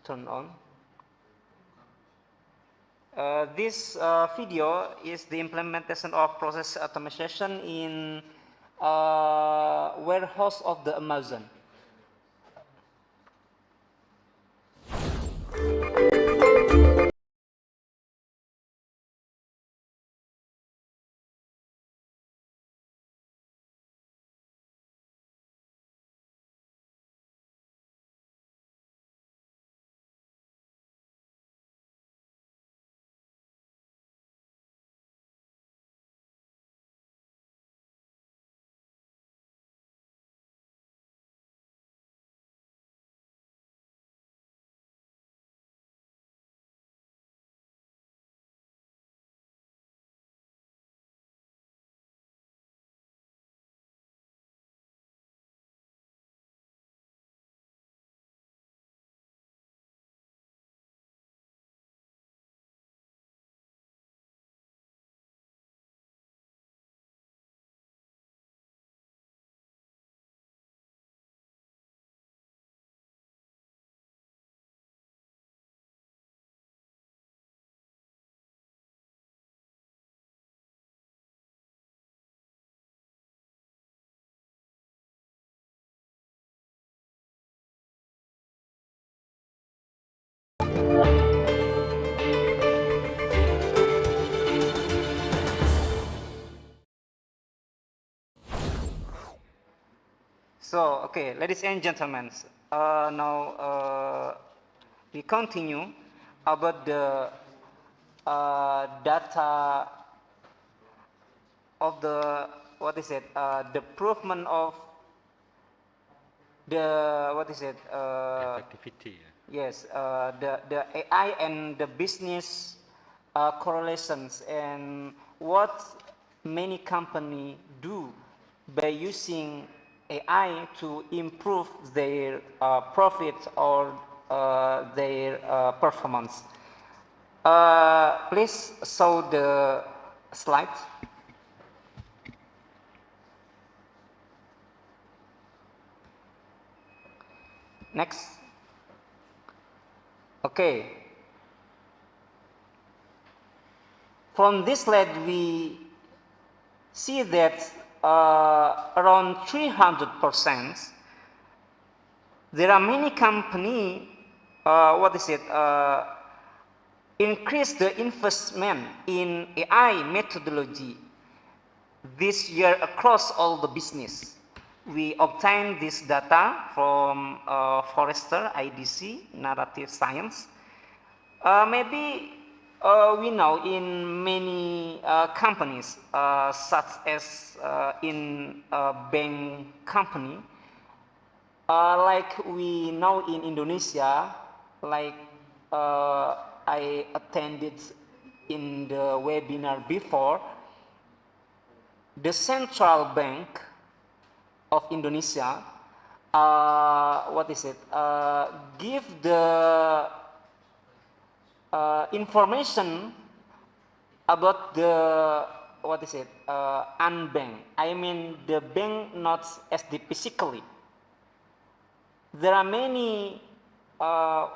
turn on. This video is the implementation of process automation in warehouse of the Amazon. So, okay, ladies and gentlemen, now we continue about the data of the, the improvement of the, Effectivity. yes, the AI and the business correlations, and what many companies do by using AI to improve their profit or their performance. Please show the slide. Next. Okay. From this slide, we see that around 300%, there are many companies, increase the investment in AI methodology this year across all the business. We obtained this data from Forrester, IDC, Narrative Science. Maybe we know in many companies, such as in a bank company, like we know in Indonesia, like I attended in the webinar before, the Central Bank of Indonesia, give the information about the unbanked. I mean the bank not as the physically. There are many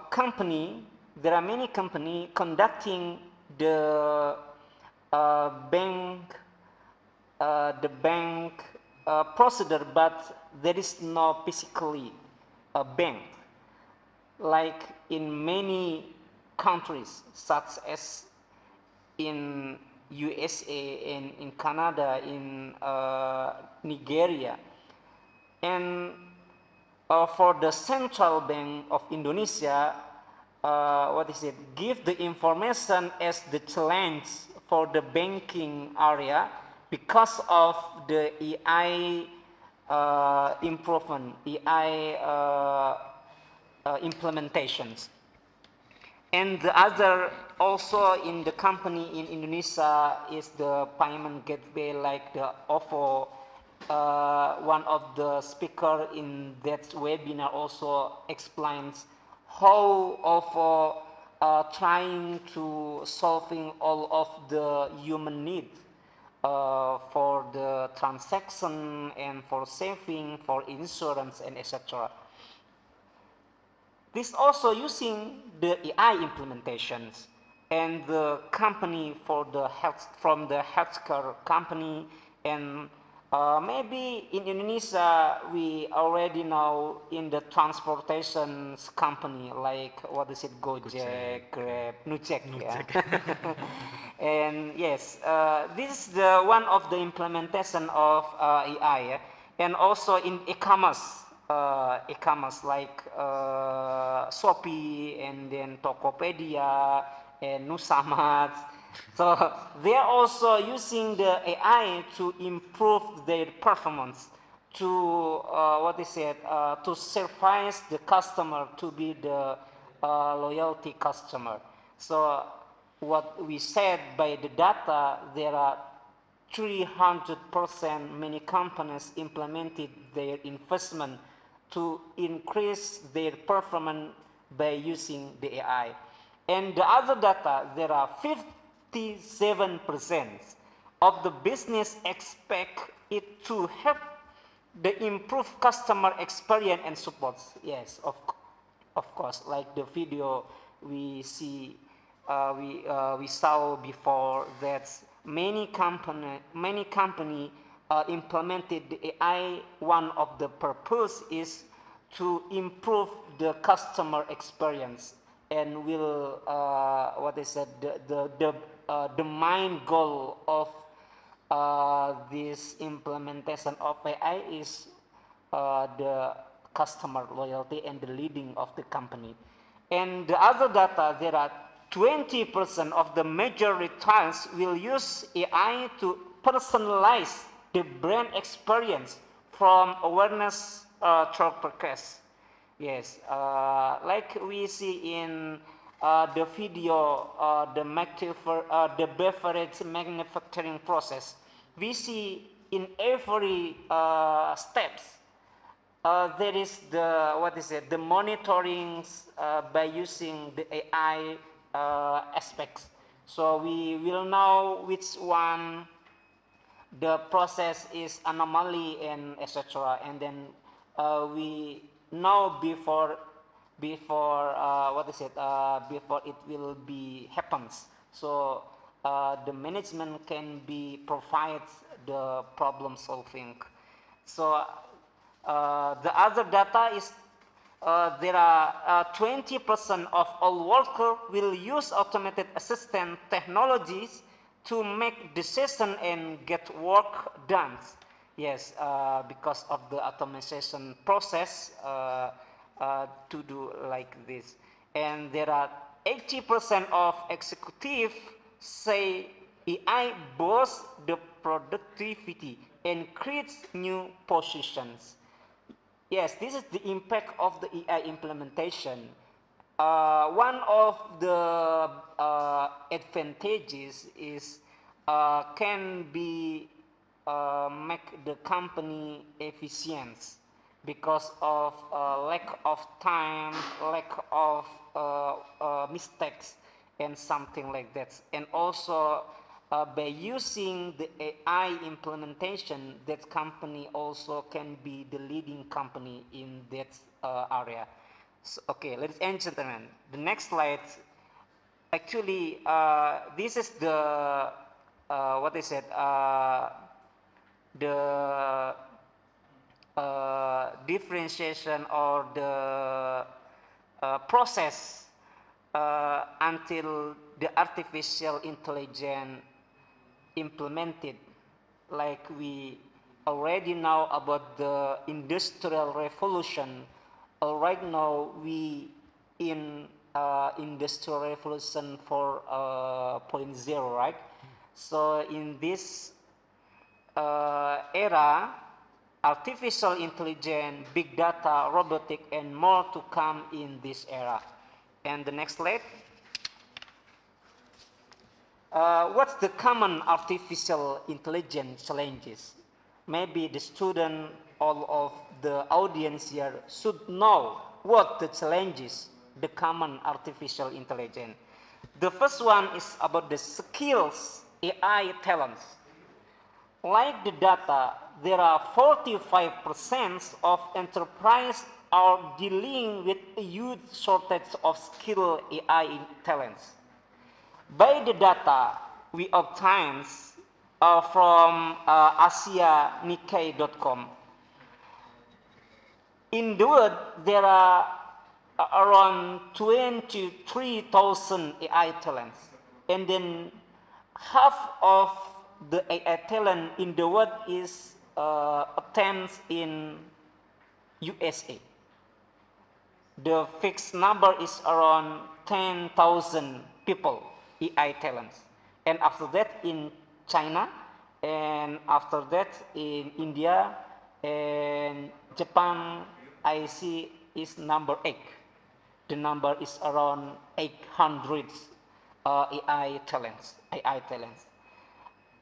company conducting the bank procedure, but there is no physically a bank, like in many countries, such as in USA and in Canada, in Nigeria. And for the Central Bank of Indonesia, give the information as the challenge for the banking area because of the AI improvement, AI implementations. And the other also in the company in Indonesia is the payment gateway, like the OVO. One of the speaker in that webinar also explains how OVO trying to solving all of the human needs for the transaction and for saving, for insurance, and etc. This also using the AI implementations, and the company for the health, from the healthcare company, and maybe in Indonesia we already know in the transportation company, like what is it, Gojek, Grab, Nujek. Yeah. And yes, this is the one of the implementation of AI, yeah? And also in e-commerce. E-commerce like Shopee, and then Tokopedia and Nusamat. So they are also using the AI to improve their performance, to what is it, to surprise the customer, to be the loyalty customer. So what we said by the data, there are 300% many companies implemented their investment to increase their performance by using the AI. And the other data, there are 57% of the business expect it to help the improve customer experience and support. Yes, of course, like the video we see, we saw before, that many company implemented the AI. One of the purpose is to improve the customer experience, and will what is it, the main goal of this implementation of AI is the customer loyalty and the leading of the company. And the other data, there are 20% of the major retailers will use AI to personalize the brand experience, from awareness through purchase. Yes, like we see in the video, the beverage manufacturing process, we see in every steps there is the, what is it, the monitoring by using the AI aspects. So we will know which one the process is anomaly and etc. And then we know before what is it, before it will be happens. So the management can be provide the problem solving. So the other data is there are 20% of all workers will use automated assistant technologies to make decision and get work done. Yes, because of the automation process to do like this. And there are 80% of executives say AI boosts the productivity and creates new positions. Yes, this is the impact of the AI implementation. One of the advantages is can be make the company efficient because of lack of time, lack of mistakes, and something like that. And also by using the AI implementation, that company also can be the leading company in that area. So, okay, ladies and gentlemen, the next slide. Actually, this is the what is it? The differentiation or the process until the artificial intelligence implemented. Like we already know about the industrial revolution. Right now we in industrial revolution 4.0, right? So in this era, artificial intelligence, big data, robotic, and more to come in this era. And the next slide. What's the common artificial intelligence challenges? Maybe the student, all of the audience here should know what the challenges, the common artificial intelligence. The first one is about the skills, AI talents. like the data, there are 45% of enterprise are dealing with a huge shortage of skilled AI talents. By the data we obtained from asianikkei.com, in the world there are around 23,000 AI talents, and then half of the AI talent in the world is obtained in USA. The fixed number is around 10,000 people, AI talents. And after that in China, and after that in India, and Japan, I see is number 8. The number is around 800 AI talents.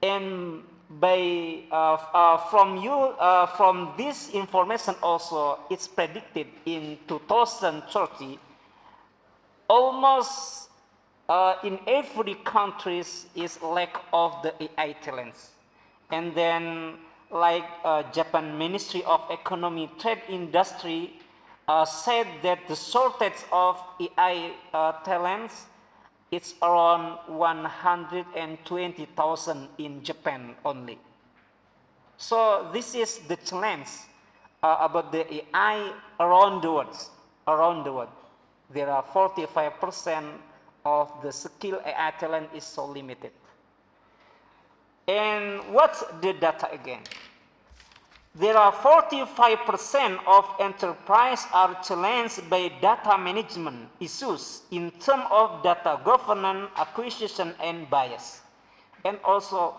And by from this information also, it's predicted in 2030, almost in every country is lack of the AI talents. And then like Japan Ministry of Economy Trade Industry said that the shortage of AI talents, it's around 120,000 in Japan only. So this is the challenge about the AI around the world. There are 45% of the skilled AI talent is so limited. And what's the data again? There are 45% of enterprise are challenged by data management issues in terms of data governance, acquisition, and bias. And also,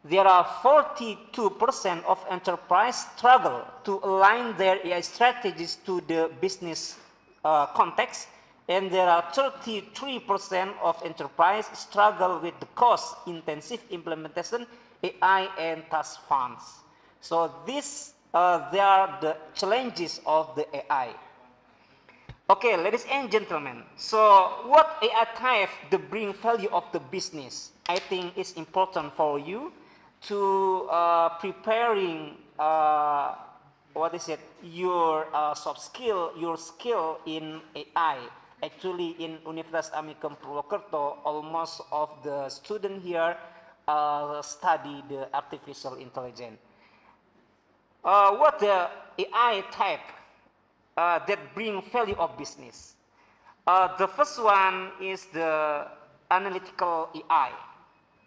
there are 42% of enterprise struggle to align their AI strategies to the business context, and there are 33% of enterprise struggle with the cost-intensive implementation AI and task funds. So this, they are the challenges of the AI. Okay, ladies and gentlemen. So what AI type to bring value of the business? I think it's important for you to preparing your soft skill, your skill in AI. Actually, in Universitas Amikom Purwokerto, almost of the student here study the artificial intelligence. What the AI type that bring value of business? The first one is the analytical AI,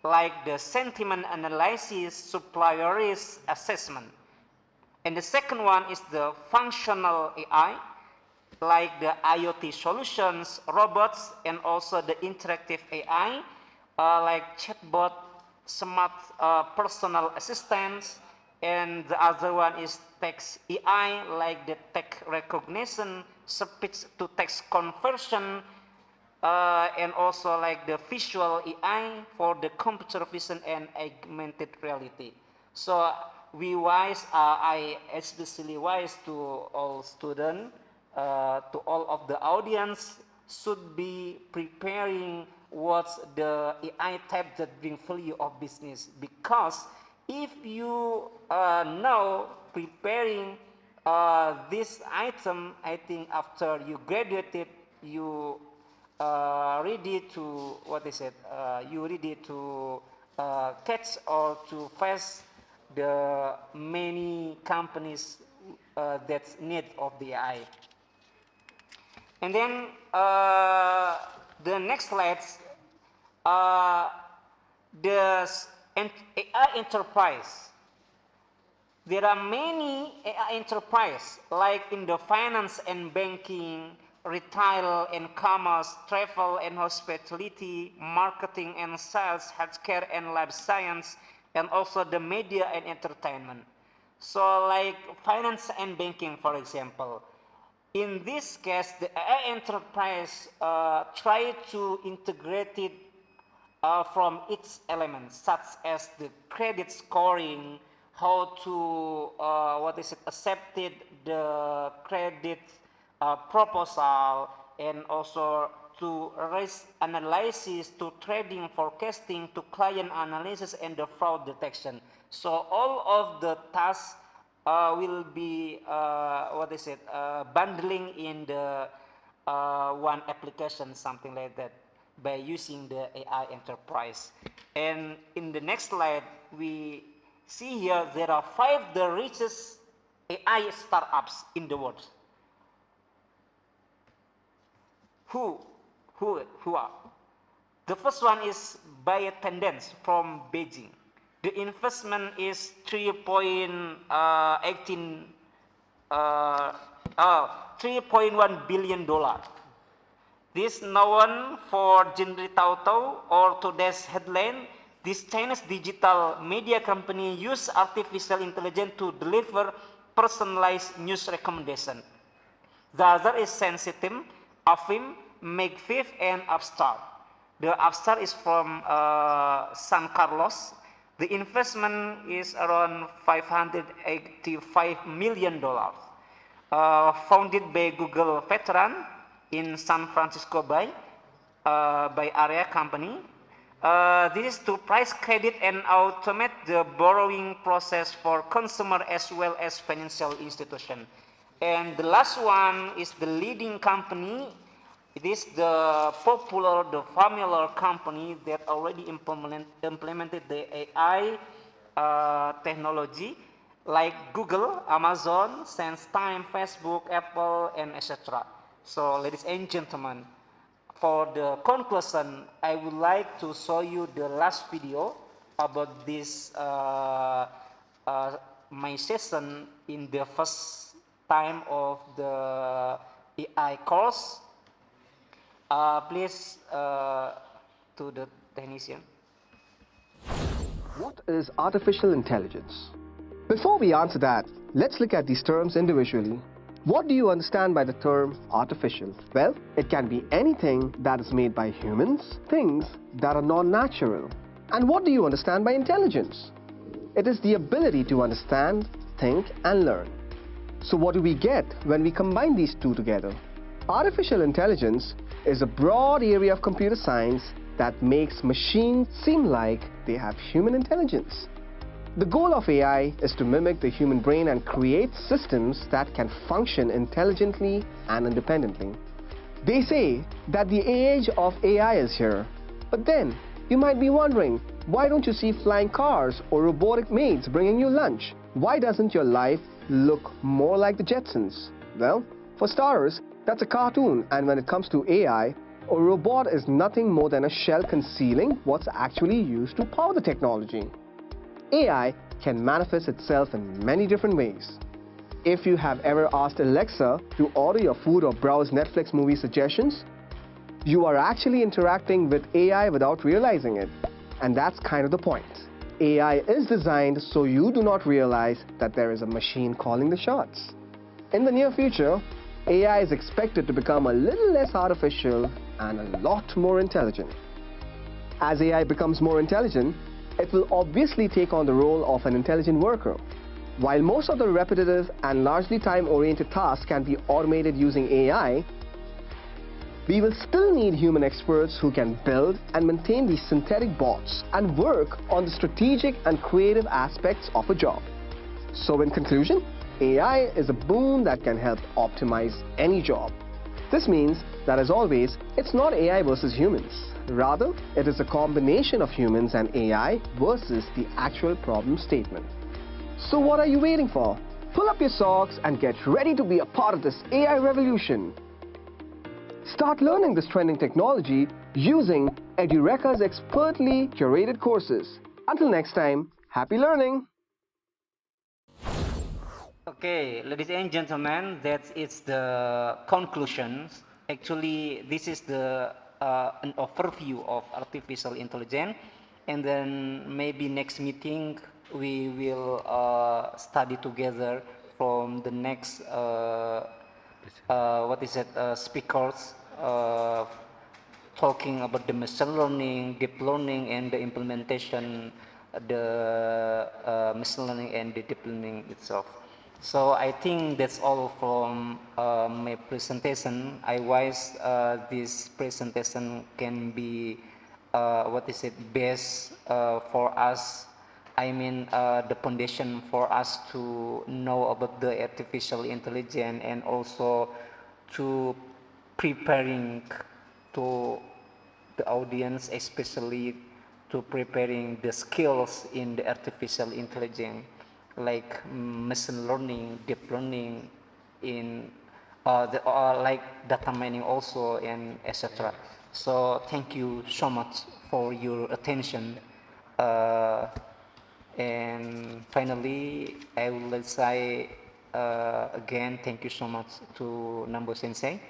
like the sentiment analysis, supplier risk assessment. And the second one is the functional AI, like the IoT solutions, robots, and also the interactive AI, like chatbot, smart personal assistants. And the other one is text AI, like the text recognition, speech to text conversion, and also like the visual AI for the computer vision and augmented reality. So I especially wise to all students, to all of the audience, should be preparing what's the AI type that bring value of business, because if you know preparing this item, I think after you graduated, you ready to you ready to catch or to face the many companies that need of the AI. And then the next slides, the AI enterprise. There are many AI enterprise, like in the finance and banking, retail and commerce, travel and hospitality, marketing and sales, healthcare and life science, and also the media and entertainment. So like finance and banking, for example. In this case, the AI enterprise try to integrate it from its elements, such as the credit scoring, how to accepted the credit proposal, and also to risk analysis, to trading, forecasting, to client analysis, and the fraud detection. So all of the tasks will be bundling in the one application, something like that, by using the AI enterprise. And in the next slide, we see here there are 5 the richest AI startups in the world. Who are? The first one is ByteDance from Beijing. The investment is $3.1 billion. This known for Generasi or today's headline. This Chinese digital media company use artificial intelligence to deliver personalized news recommendation. The other is Sensitive, Afim, Make5, and Upstart. The Upstart is from San Carlos. The investment is around $585 million. Founded by Google veteran in San Francisco Bay Area company. This is to price credit and automate the borrowing process for consumer as well as financial institution. And the last one is the leading company. It is the popular, the familiar company that already implemented the AI technology, like Google, Amazon, SenseTime, Facebook, Apple, and etc. So, ladies and gentlemen, for the conclusion, I would like to show you the last video about this my session in the first time of the AI course. Please to the technician. What is artificial intelligence? Before we answer that, let's look at these terms individually. What do you understand by the term artificial? Well, it can be anything that is made by humans, things that are non-natural. And what do you understand by intelligence? It is the ability to understand, think, and learn. So what do we get when we combine these two together? Artificial intelligence is a broad area of computer science that makes machines seem like they have human intelligence. The goal of AI is to mimic the human brain and create systems that can function intelligently and independently. They say that the age of AI is here. But then, you might be wondering, why don't you see flying cars or robotic maids bringing you lunch? Why doesn't your life look more like the Jetsons? Well, for starters, that's a cartoon, and when it comes to AI, a robot is nothing more than a shell concealing what's actually used to power the technology. AI can manifest itself in many different ways. If you have ever asked Alexa to order your food or browse Netflix movie suggestions, you are actually interacting with AI without realizing it. And that's kind of the point. AI is designed so you do not realize that there is a machine calling the shots. In the near future, AI is expected to become a little less artificial and a lot more intelligent. As AI becomes more intelligent, it will obviously take on the role of an intelligent worker. While most of the repetitive and largely time-oriented tasks can be automated using AI, we will still need human experts who can build and maintain these synthetic bots and work on the strategic and creative aspects of a job. So in conclusion, AI is a boon that can help optimize any job. This means that, as always, it's not AI versus humans. Rather, it is a combination of humans and AI versus the actual problem statement. So what are you waiting for? Pull up your socks and get ready to be a part of this AI revolution. Start learning this trending technology using Edureka's expertly curated courses. Until next time, happy learning! Okay, ladies and gentlemen, that is the conclusions. Actually, this is the an overview of artificial intelligence, and then maybe next meeting we will study together from the next speakers talking about the machine learning, deep learning, and the implementation, the machine learning and the deep learning itself. So I think that's all from my presentation. I wish this presentation can be best for us. I mean the foundation for us to know about the artificial intelligence and also to preparing to the audience, especially to preparing the skills in the artificial intelligence, like machine learning, deep learning, in like data mining also, and etc. So thank you so much for your attention. And finally, I will say again, thank you so much to Nambo Sensei.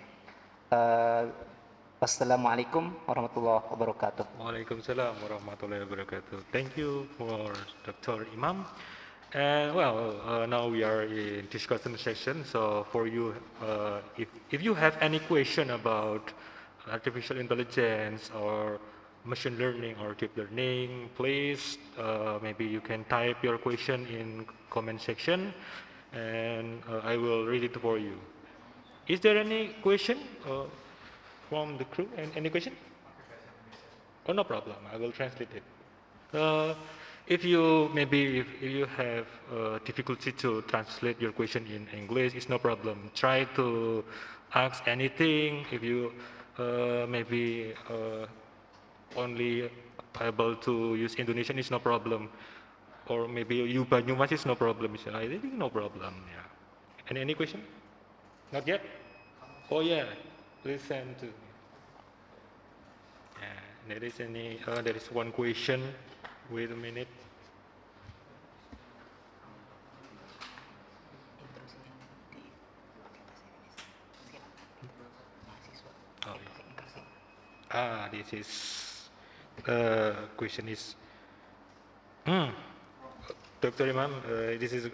Wassalamualaikum warahmatullahi wabarakatuh. Waalaikumsalam warahmatullahi wabarakatuh. Thank you for Dr. Imam. And well, now we are in discussion session. So for you, if you have any question about artificial intelligence or machine learning or deep learning, please maybe you can type your question in comment section, and I will read it for you. Is there any question from the crew? Any question? Oh, no problem. I will translate it. If you have difficulty to translate your question in English, it's no problem. Try to ask anything. If you maybe only able to use Indonesian, it's no problem. Or maybe you Banyumas, it's no problem. I think no problem. Yeah. Any question? Not yet? Oh yeah. Please send to me. Yeah, there is one question. Wait a minute. Oh, yeah. This is question is Dr. Imam, this is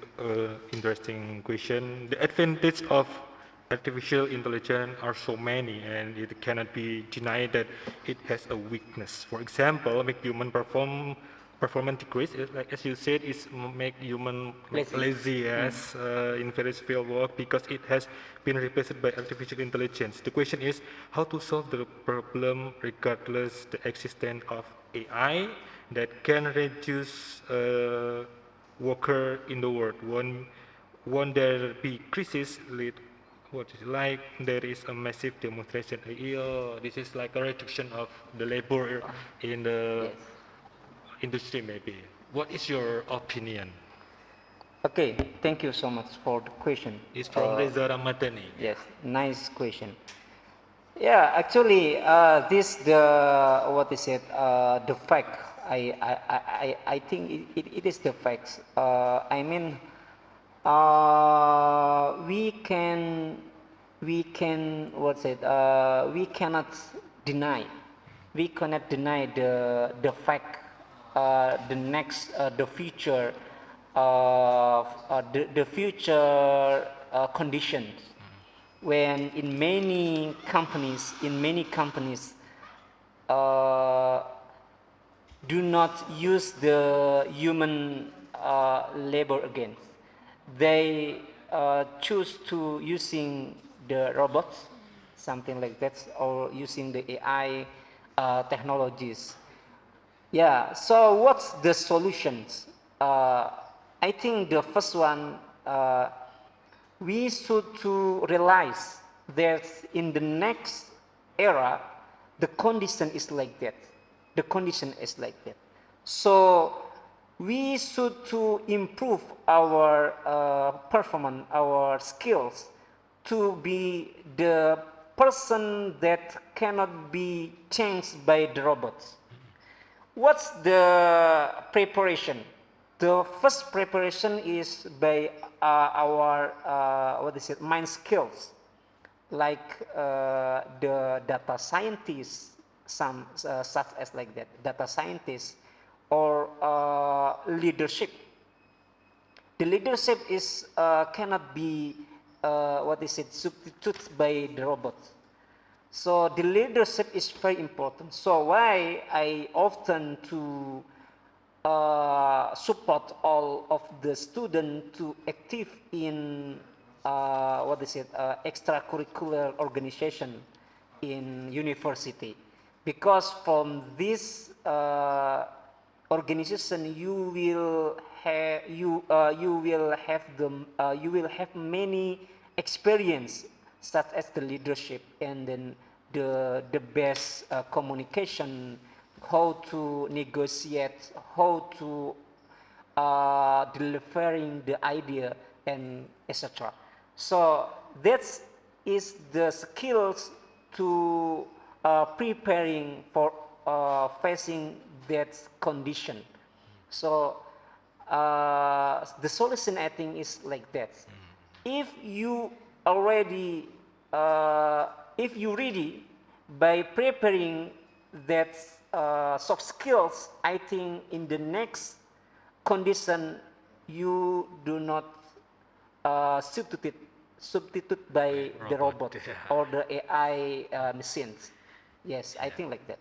interesting question. The advantage of artificial intelligence are so many, and it cannot be denied that it has a weakness. For example, make human performance decrease, like as you said, is make human lazy as in various field work because it has been replaced by artificial intelligence. The question is how to solve the problem regardless the existence of AI that can reduce worker in the world. Won't there be crisis like there is a massive demonstration? This is like a reduction of the labor in the industry maybe. What is your opinion? Okay, thank you so much for the question. It's from Reza Ramadhani. Yes, nice question. Yeah, actually, this the fact. I think it is the facts. I mean, we cannot deny the fact, the future conditions when in many companies do not use the human labor again. They choose to using the robots, something like that, or using the AI technologies. Yeah, so what's the solutions? I think the first one, we should to realize that in the next era, the condition is like that. So we should to improve our performance, our skills, to be the person that cannot be changed by the robots. What's the preparation? The first preparation is by our mind skills, like the data scientists, such as like that, data scientists, or leadership. The leadership is cannot be substituted by the robots. So the leadership is very important. So why I often to support all of the students to active in extracurricular organization in university, because from this organization you will have many experience, such as the leadership, and then the best communication, how to negotiate, how to delivering the idea, and etc. So that is the skills to preparing for facing that condition. So the solution, I think, is like that. If you already, if you ready by preparing that soft skills, I think in the next condition you do not substitute by the robot or the AI machines. Yes, I think like that.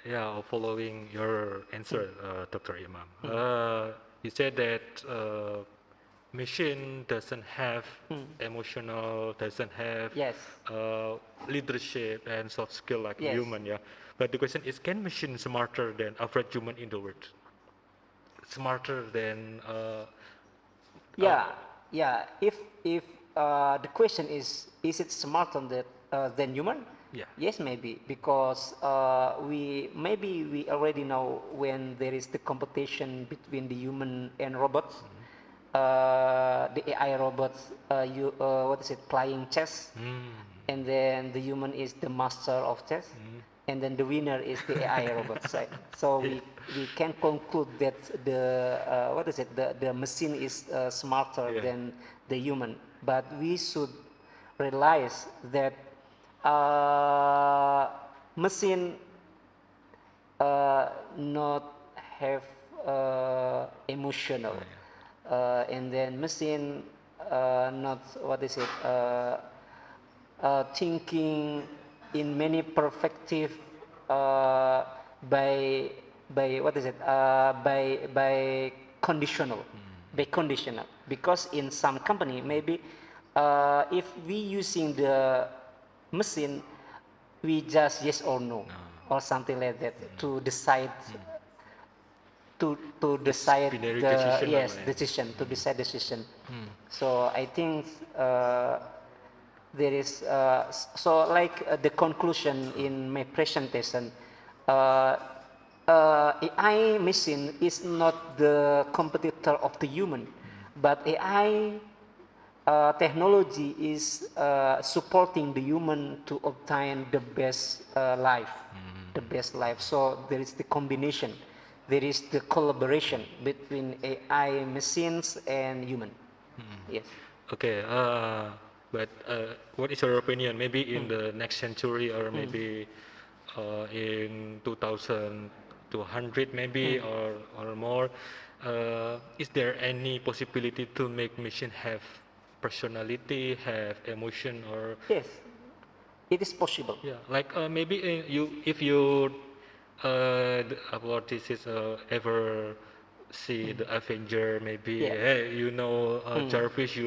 Yeah, following your answer, Dr. Imam. You said that machine doesn't have emotional, doesn't have leadership and soft skill like human, yeah. But the question is, can machine smarter than average human in the world? Smarter than if the question is it smarter than human? Yeah. Yes, maybe, because we already know when there is the competition between the human and robots. The AI robots, playing chess, and then the human is the master of chess, and then the winner is the AI robot. So we can conclude that the machine is smarter than the human, but we should realize that machine not have emotional, and then machine not thinking in many perspective by conditional, because in some company maybe if we using the machine, we just yes or no, or something like that to decide to decide decision. So I think there is the conclusion in my presentation. AI machine is not the competitor of the human, but AI technology is supporting the human to obtain the best life, So there is the combination, there is the collaboration between AI machines and human. Yes. Okay. But what is your opinion? Maybe in the next century, or maybe in 2200, maybe or more, is there any possibility to make machine have personality, have emotion, or? Yes, it is possible. Yeah, like maybe if you ever see the Avenger, maybe Jarvis,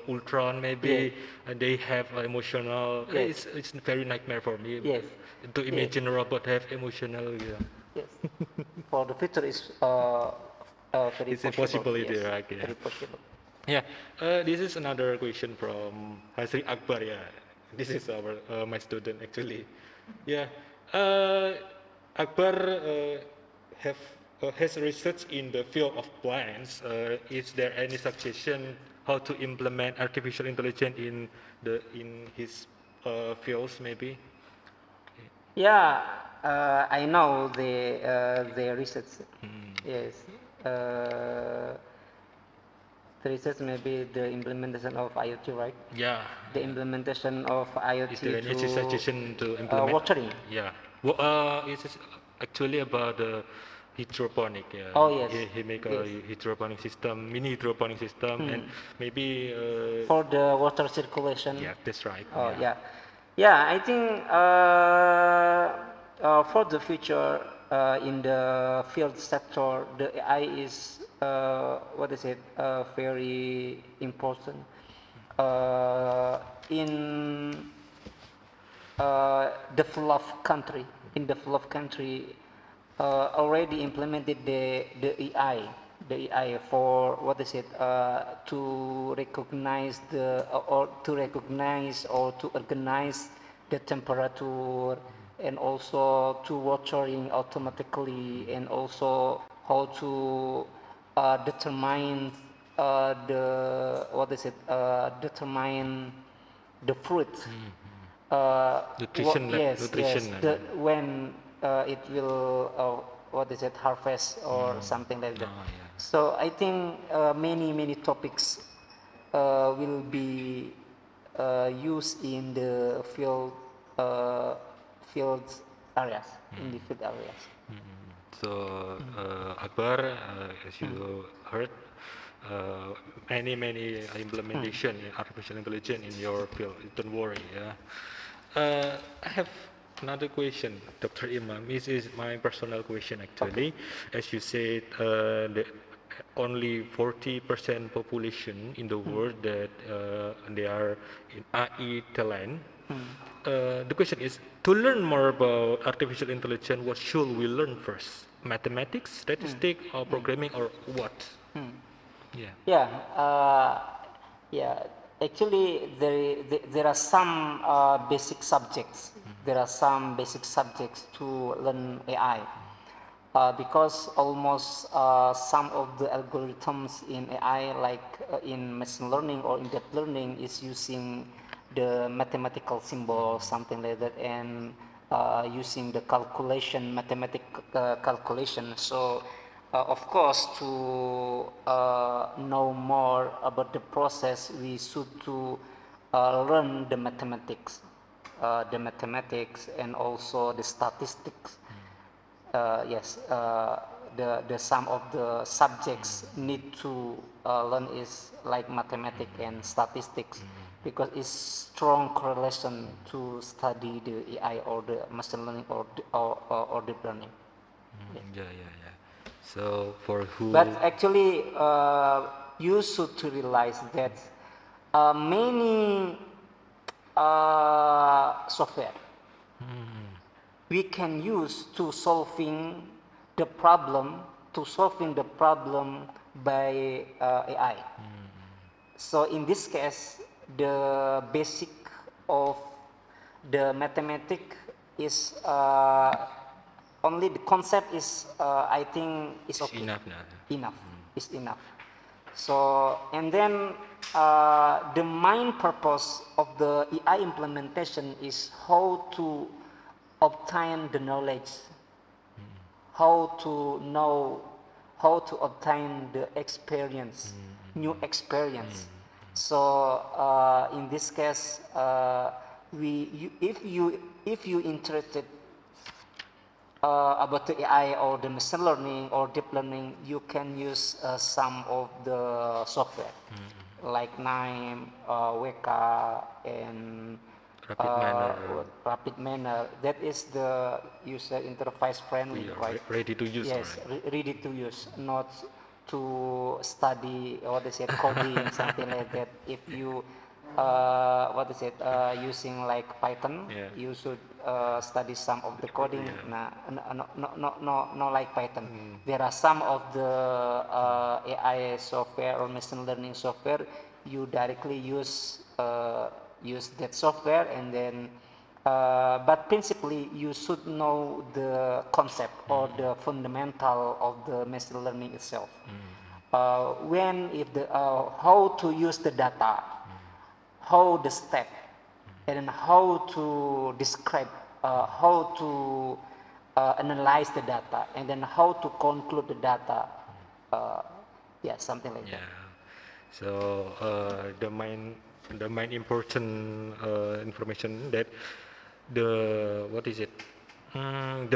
Ultron, maybe, and they have emotional. It's very nightmare for me. Yes. To imagine a robot have emotional. Yes. For the future is very it's possible. A possibility, yes. right? Yeah. Very possible. Yeah. This is another question from Hasri Akbar. Yeah. This is my student actually. Yeah. Akbar has research in the field of plants. Is there any suggestion how to implement artificial intelligence in his fields, maybe? Yeah, I know the research. Yes. The research maybe the implementation of IoT, right? Yeah. The implementation of IoT is there any suggestion to implement? Watering. Yeah. Well, it's actually about the hydroponic. Yeah. Oh yes. He make a hydroponic system, mini hydroponic system, and maybe for the water circulation. Yeah, that's right. Oh yeah. Yeah, I think for the future in the field sector, the AI is very important. In developed country, already implemented the AI for to recognize or to organize the temperature, and also to watering automatically, and also how to determine determine the fruit. Nutrition, When it will harvest or something like that. So I think many topics will be used in the field areas. So Akbar, as you heard, many implementation in artificial intelligence in your field. Don't worry. I have another question, Dr. Imam. This is my personal question actually. As you said, only 40% population in the world that they are in AI talent. The question is, to learn more about artificial intelligence, what should we learn first? Mathematics, statistics, or programming, or what? Actually, there are some basic subjects. There are some basic subjects to learn AI because almost some of the algorithms in AI, like in machine learning or in deep learning, is using the mathematical symbol, something like that, and using the mathematical calculation. So, of course, to know more about the process, we should to learn the mathematics, and also the statistics. The some of the subjects need to learn is like mathematics and statistics, because it's strong correlation to study the AI or the machine learning or deep learning. So for who? But actually, you should to realize that many software we can use to solving the problem by AI. So in this case, the basic of the mathematics is only the concept is I think is okay. Is enough. So, and then the main purpose of the AI implementation is how to obtain the knowledge, how to know, how to obtain the experience, new experience. So in this case, if you interested about the AI or the machine learning or deep learning, you can use some of the software like NIME, WK, and Rapid Manner. That is the user interface friendly, right? Ready to use. Yes, ready to use, not to study coding, something like that. If you using like Python, you should study some of the coding. No like Python. There are some of the AI software or machine learning software, you directly use that software, and then but principally you should know the concept or the fundamental of the machine learning itself. How to use the data, how the step, and then how to describe, how to analyze the data, and then how to conclude the data. Something like that. So the main important information that the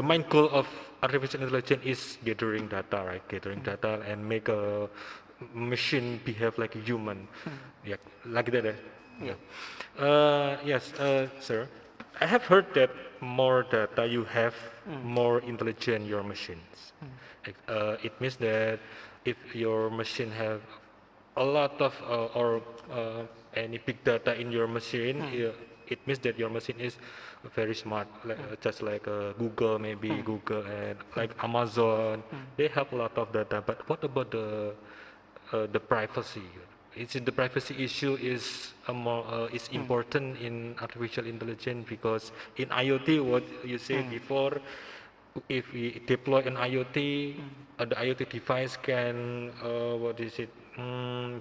main goal of artificial intelligence is gathering data, right? Gathering data and make a machine behave like a human. Like that. Yes, sir. I have heard that more data you have, more intelligent your machines. It means that if your machine have a lot of any big data in your machine, it means that your machine is very smart, just like Google, maybe Google and like Amazon. They have a lot of data. But what about the privacy? The privacy issue is is important in artificial intelligence, because in IoT, what you said before, if we deploy an IoT, the IoT device can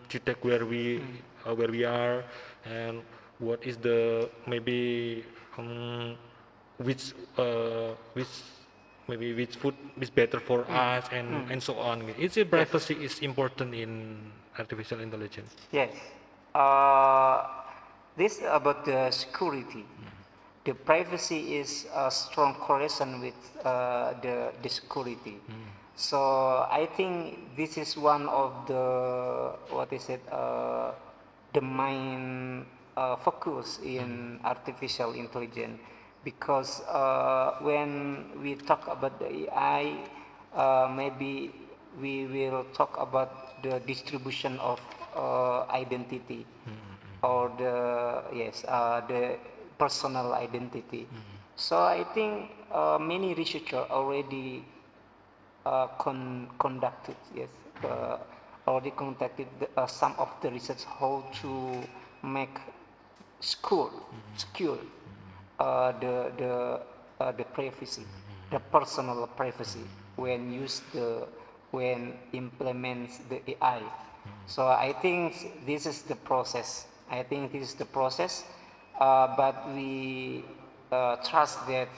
detect where we are, and what is the maybe which maybe which food is better for us, and so on. Privacy is important in artificial intelligence. Yes. This about the security. The privacy is a strong correlation with the security. So I think this is one of the the main focus in artificial intelligence, because when we talk about the AI, maybe we will talk about the distribution of identity, or the personal identity. So I think many researchers already conducted some of the research how to make secure the privacy, the personal privacy when implements the AI. So I think this is the process. But we trust that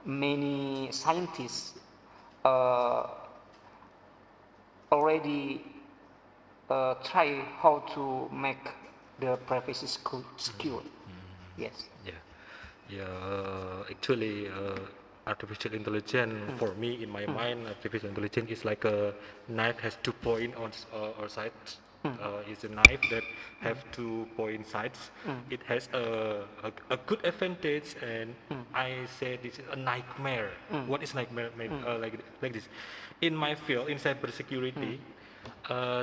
many scientists already try how to make the privacy secure. Yes. Actually, artificial intelligence, for me, in my mind, artificial intelligence is like a knife has 2 points on our sides. It's a knife that have 2 point sides. It has a good advantage, and I say this is a nightmare. What is nightmare? Like this. In my field, in cybersecurity,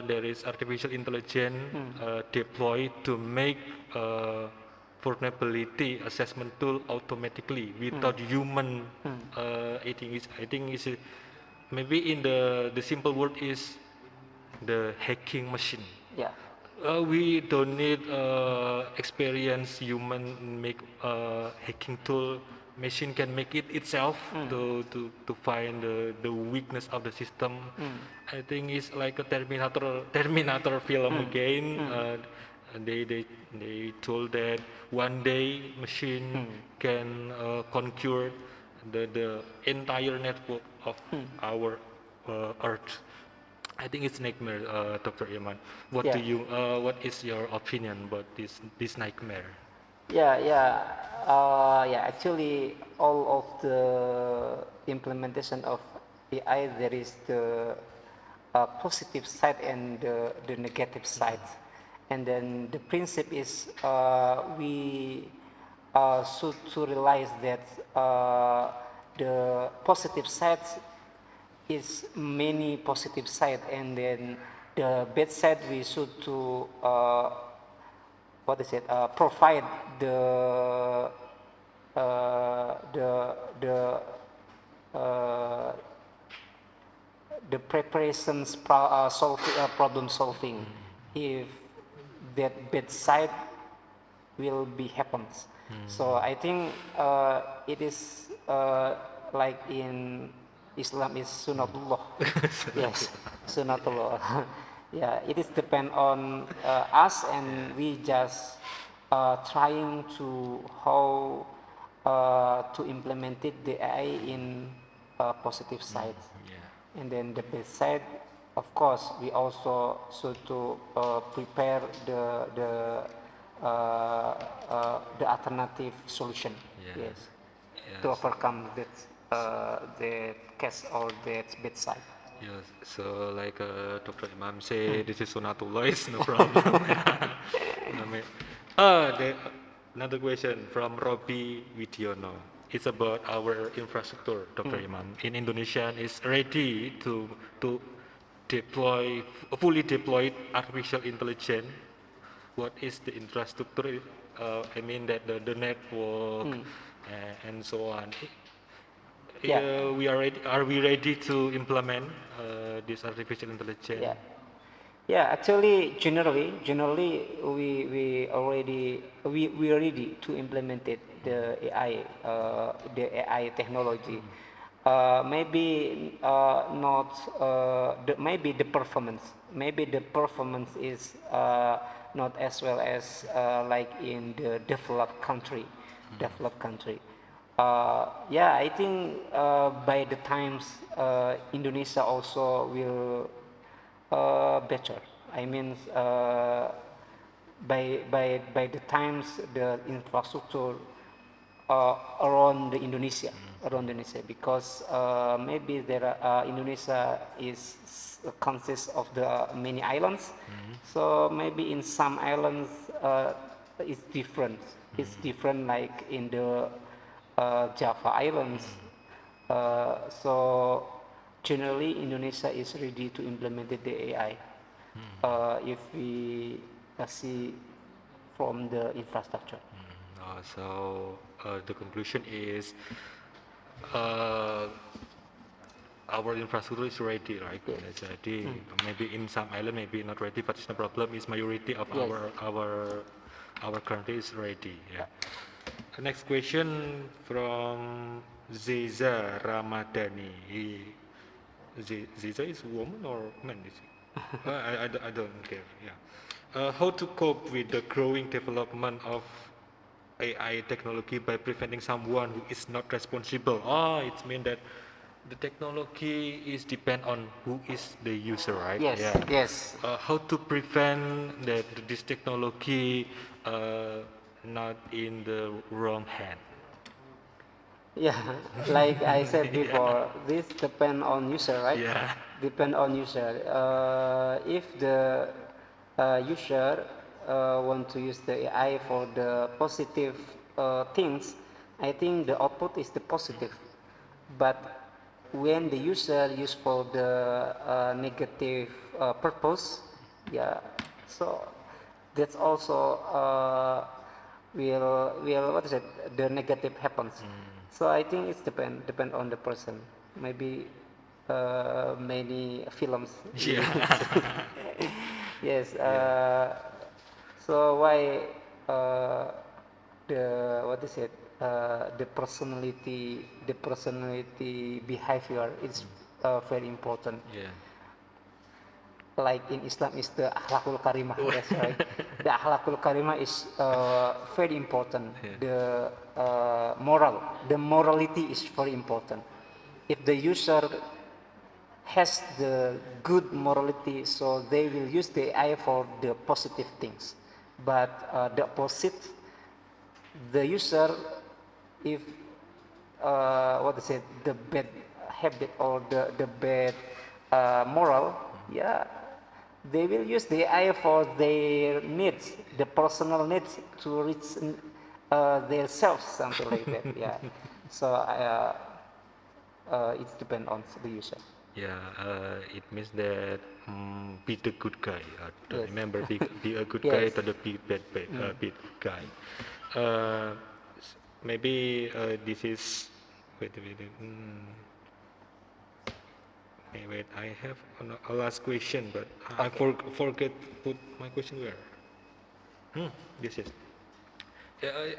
there is artificial intelligence deployed to make vulnerability assessment tool automatically without human. I think it's maybe in the simple word is the hacking machine. Yeah. We don't need experienced human make hacking tool. Machine can make it itself to find the weakness of the system. I think it's like a Terminator film again. They told that one day machine can conquer the entire network of our Earth. I think it's nightmare, Dr. Iman. What is your opinion about this nightmare? Actually, all of the implementation of AI, there is the positive side and the negative side. And then the principle is we should to realize that the positive side is many positive side, and then the bad side we should to provide the preparations problem solving if that bad side will be happens. So I think it is like in Islam is sunnatullah. Yes, sunnatullah. It is depend on us, and we just trying to how to implement it the AI in positive side. And then the bad side, of course, we also should to prepare the alternative solution. To overcome that the case or that bad side. Yes, so like Dr. Imam say, this is Sunatullah, it's no problem. Another question from Robi Widiono. It's about our infrastructure, Dr. Imam. In Indonesia, is ready to deploy fully deployed artificial intelligence. What is the infrastructure? I mean that the network and so on. Yeah. We are ready. Are we ready to implement this artificial intelligence? Yeah. Yeah, actually, generally, we ready to implement it, the AI technology. Maybe not. Maybe the performance. Maybe the performance is not as well as like in the developed country. Yeah, I think by the times Indonesia also will better. I mean, by the times the infrastructure around Indonesia, because maybe there Indonesia consists of the many islands. So maybe in some islands it's different. It's different, like in the Java Islands. So generally, Indonesia is ready to implement the AI if we see from the infrastructure. So the conclusion is our infrastructure is ready, right? Yes. Jadi maybe in some island maybe not ready, but it's no problem. Is majority of Yes. our country is ready. Yeah. The next question from Ziza Ramadhani. Ziza is woman or man? I don't care. Yeah. How to cope with the growing development of AI technology by preventing someone who is not responsible? It means that the technology is depend on who is the user, right? Yes. Yeah. Yes. How to prevent that this technology not in the wrong hand? Yeah, like I said before, this depend on user, right? Yeah. Depend on user. If the user want to use the AI for the positive things, I think the output is the positive. But when the user use for the negative purpose, yeah, so that's also will what is it? The negative happens. So I think it's depend on the person. Maybe many films. Yeah. Yes. So why the what is it? The personality behavior is very important. Yeah. Like in Islam is the akhlakul karimah. That's right. The akhlakul karimah is very important. Yeah. The morality is very important. If the user has the good morality, so they will use the AI for the positive things. But the opposite, the user, if what is it, the bad habit or the bad moral, yeah, they will use the AI for their needs, the personal needs to reach their self, something like that. Yeah. So it depends on the user. Yeah, it means that be the good guy. Yes. Remember, be a good Yes. guy, to the be bad guy. Maybe this is wait. Wait, I have a last question, but I forget put my question where. This is.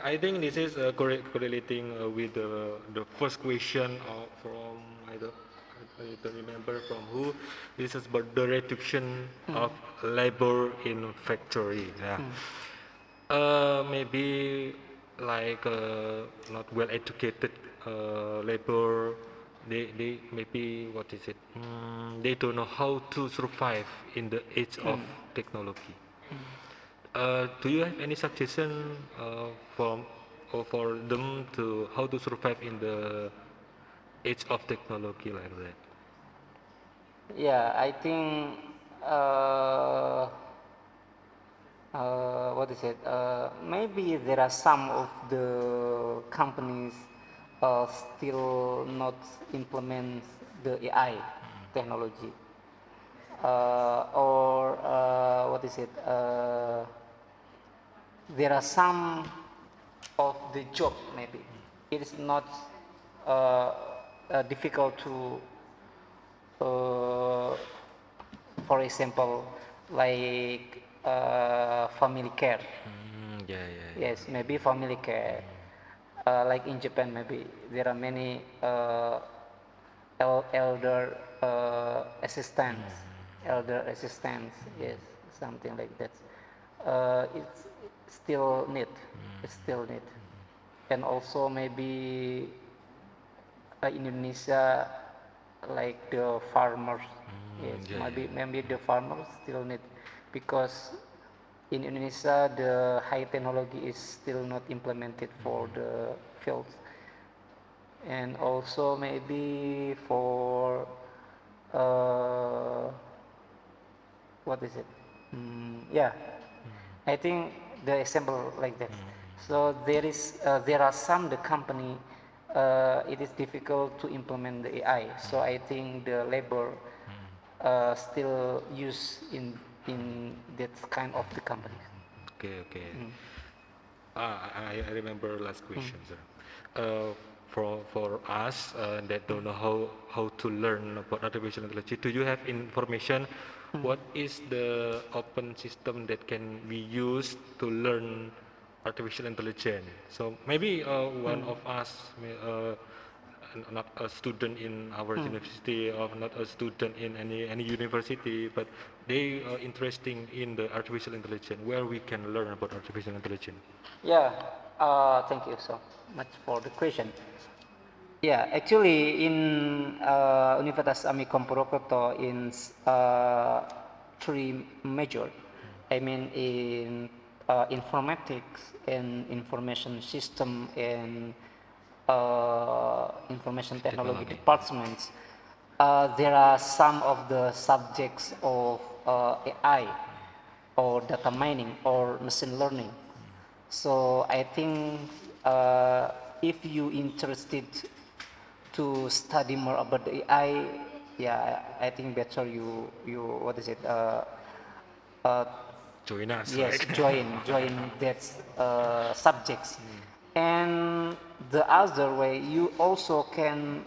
I think this is correlating with the first question from I don't remember from who. This is about the reduction of labor in factory. Yeah. Maybe like not well educated labor. They maybe what is it? They don't know how to survive in the age of technology. Do you have any suggestion for them to how to survive in the age of technology like that? Yeah, I think what is it? Maybe there are some of the companies still not implement the AI technology, or what is it? There are some of the job maybe it is not difficult to, for example, like family care. Yes, maybe family care. Like in Japan, maybe there are many elder assistants, yes, something like that. It's still need, it's still need, and also maybe in Indonesia, like the farmers, yes, maybe the farmers still need, because in Indonesia the high technology is still not implemented for the fields, and also maybe for what is it? Yeah, I think the example like that. So there are some the company it is difficult to implement the AI. So I think the labor still use in that kind of the companies. Okay. I remember last question, sir. For us that don't know how to learn about artificial intelligence, do you have information? What is the open system that can be used to learn artificial intelligence? So maybe one of us, not a student in our university, or not a student in any university, but they are interested in the artificial intelligence, where we can learn about artificial intelligence. Yeah, thank you so much for the question. Yeah, actually in Universitas Amikom Purwokerto in three major, I mean in informatics and information system and information technology departments, there are some of the subjects of AI or data mining or machine learning. So I think if you interested to study more about the AI, yeah, I think better you what is it? Join us. Yes, right? join that subjects. And the other way, you also can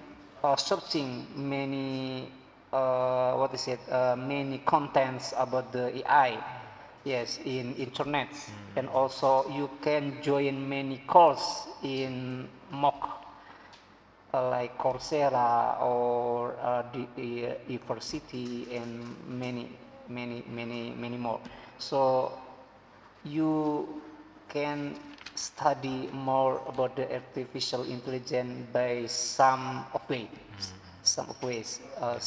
searching many what is it? Many contents about the AI. Yes, in internet, and also you can join many courses in MOOC like Coursera or the university and many more. So you can study more about the artificial intelligence by some ways, by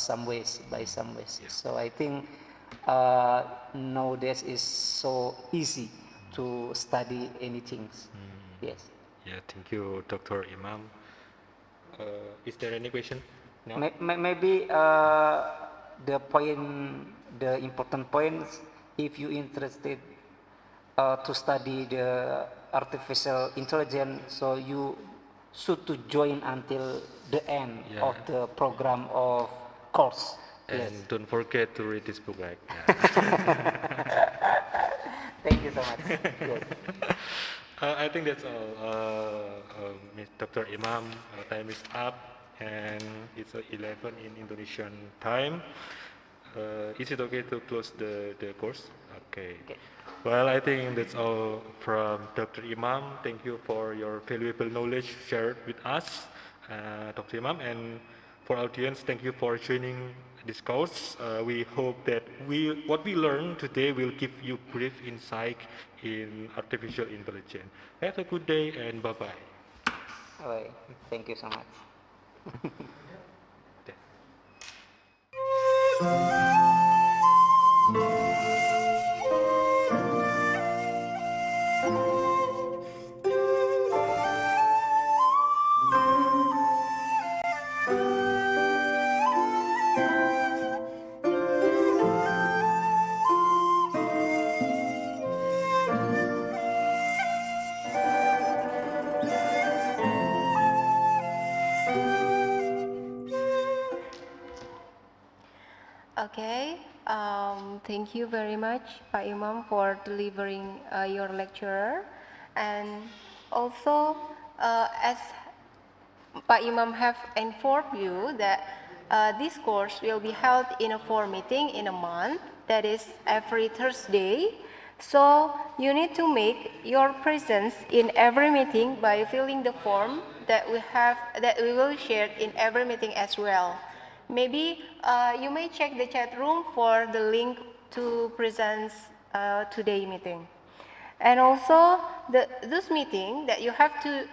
some ways. So I think nowadays is so easy to study anything. Yes. Yeah, thank you, Dr. Imam. Is there any question? No? Maybe the important points, if you interested to study the artificial intelligence, so you should to join until the end of the program of course. And don't forget to read this book, right? Thank you so much. Yes. I think that's all, Dr. Imam. Time is up, and it's 11 in Indonesian time. Is it okay to close the course? Okay. Well, I think that's all from Dr. Imam. Thank you for your valuable knowledge shared with us, Dr. Imam, and for audience, thank you for joining this course. We hope that what we learned today will give you brief insight in artificial intelligence. Have a good day and bye-bye. All right. Thank you so much. Okay, thank you very much, Pak Imam, for delivering your lecture. And also, as Pak Imam have informed you that this course will be held in a 4 meeting in a month, that is every Thursday. So you need to make your presence in every meeting by filling the form that we will share in every meeting as well. Maybe you may check the chat room for the link to present today meeting. And also this meeting that you have to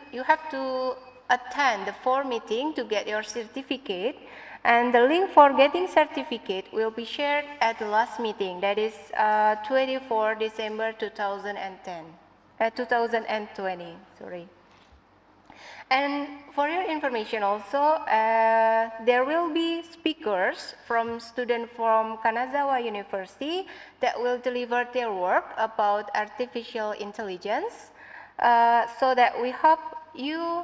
attend the 4 meeting to get your certificate, and the link for getting certificate will be shared at the last meeting, that is 24 December 2020. Sorry. And for your information also, there will be speakers from students from Kanazawa University that will deliver their work about artificial intelligence, so that we hope you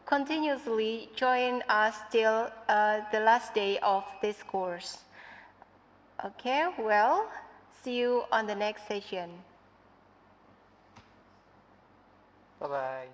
continuously join us till the last day of this course. Okay, well, see you on the next session. Bye-bye.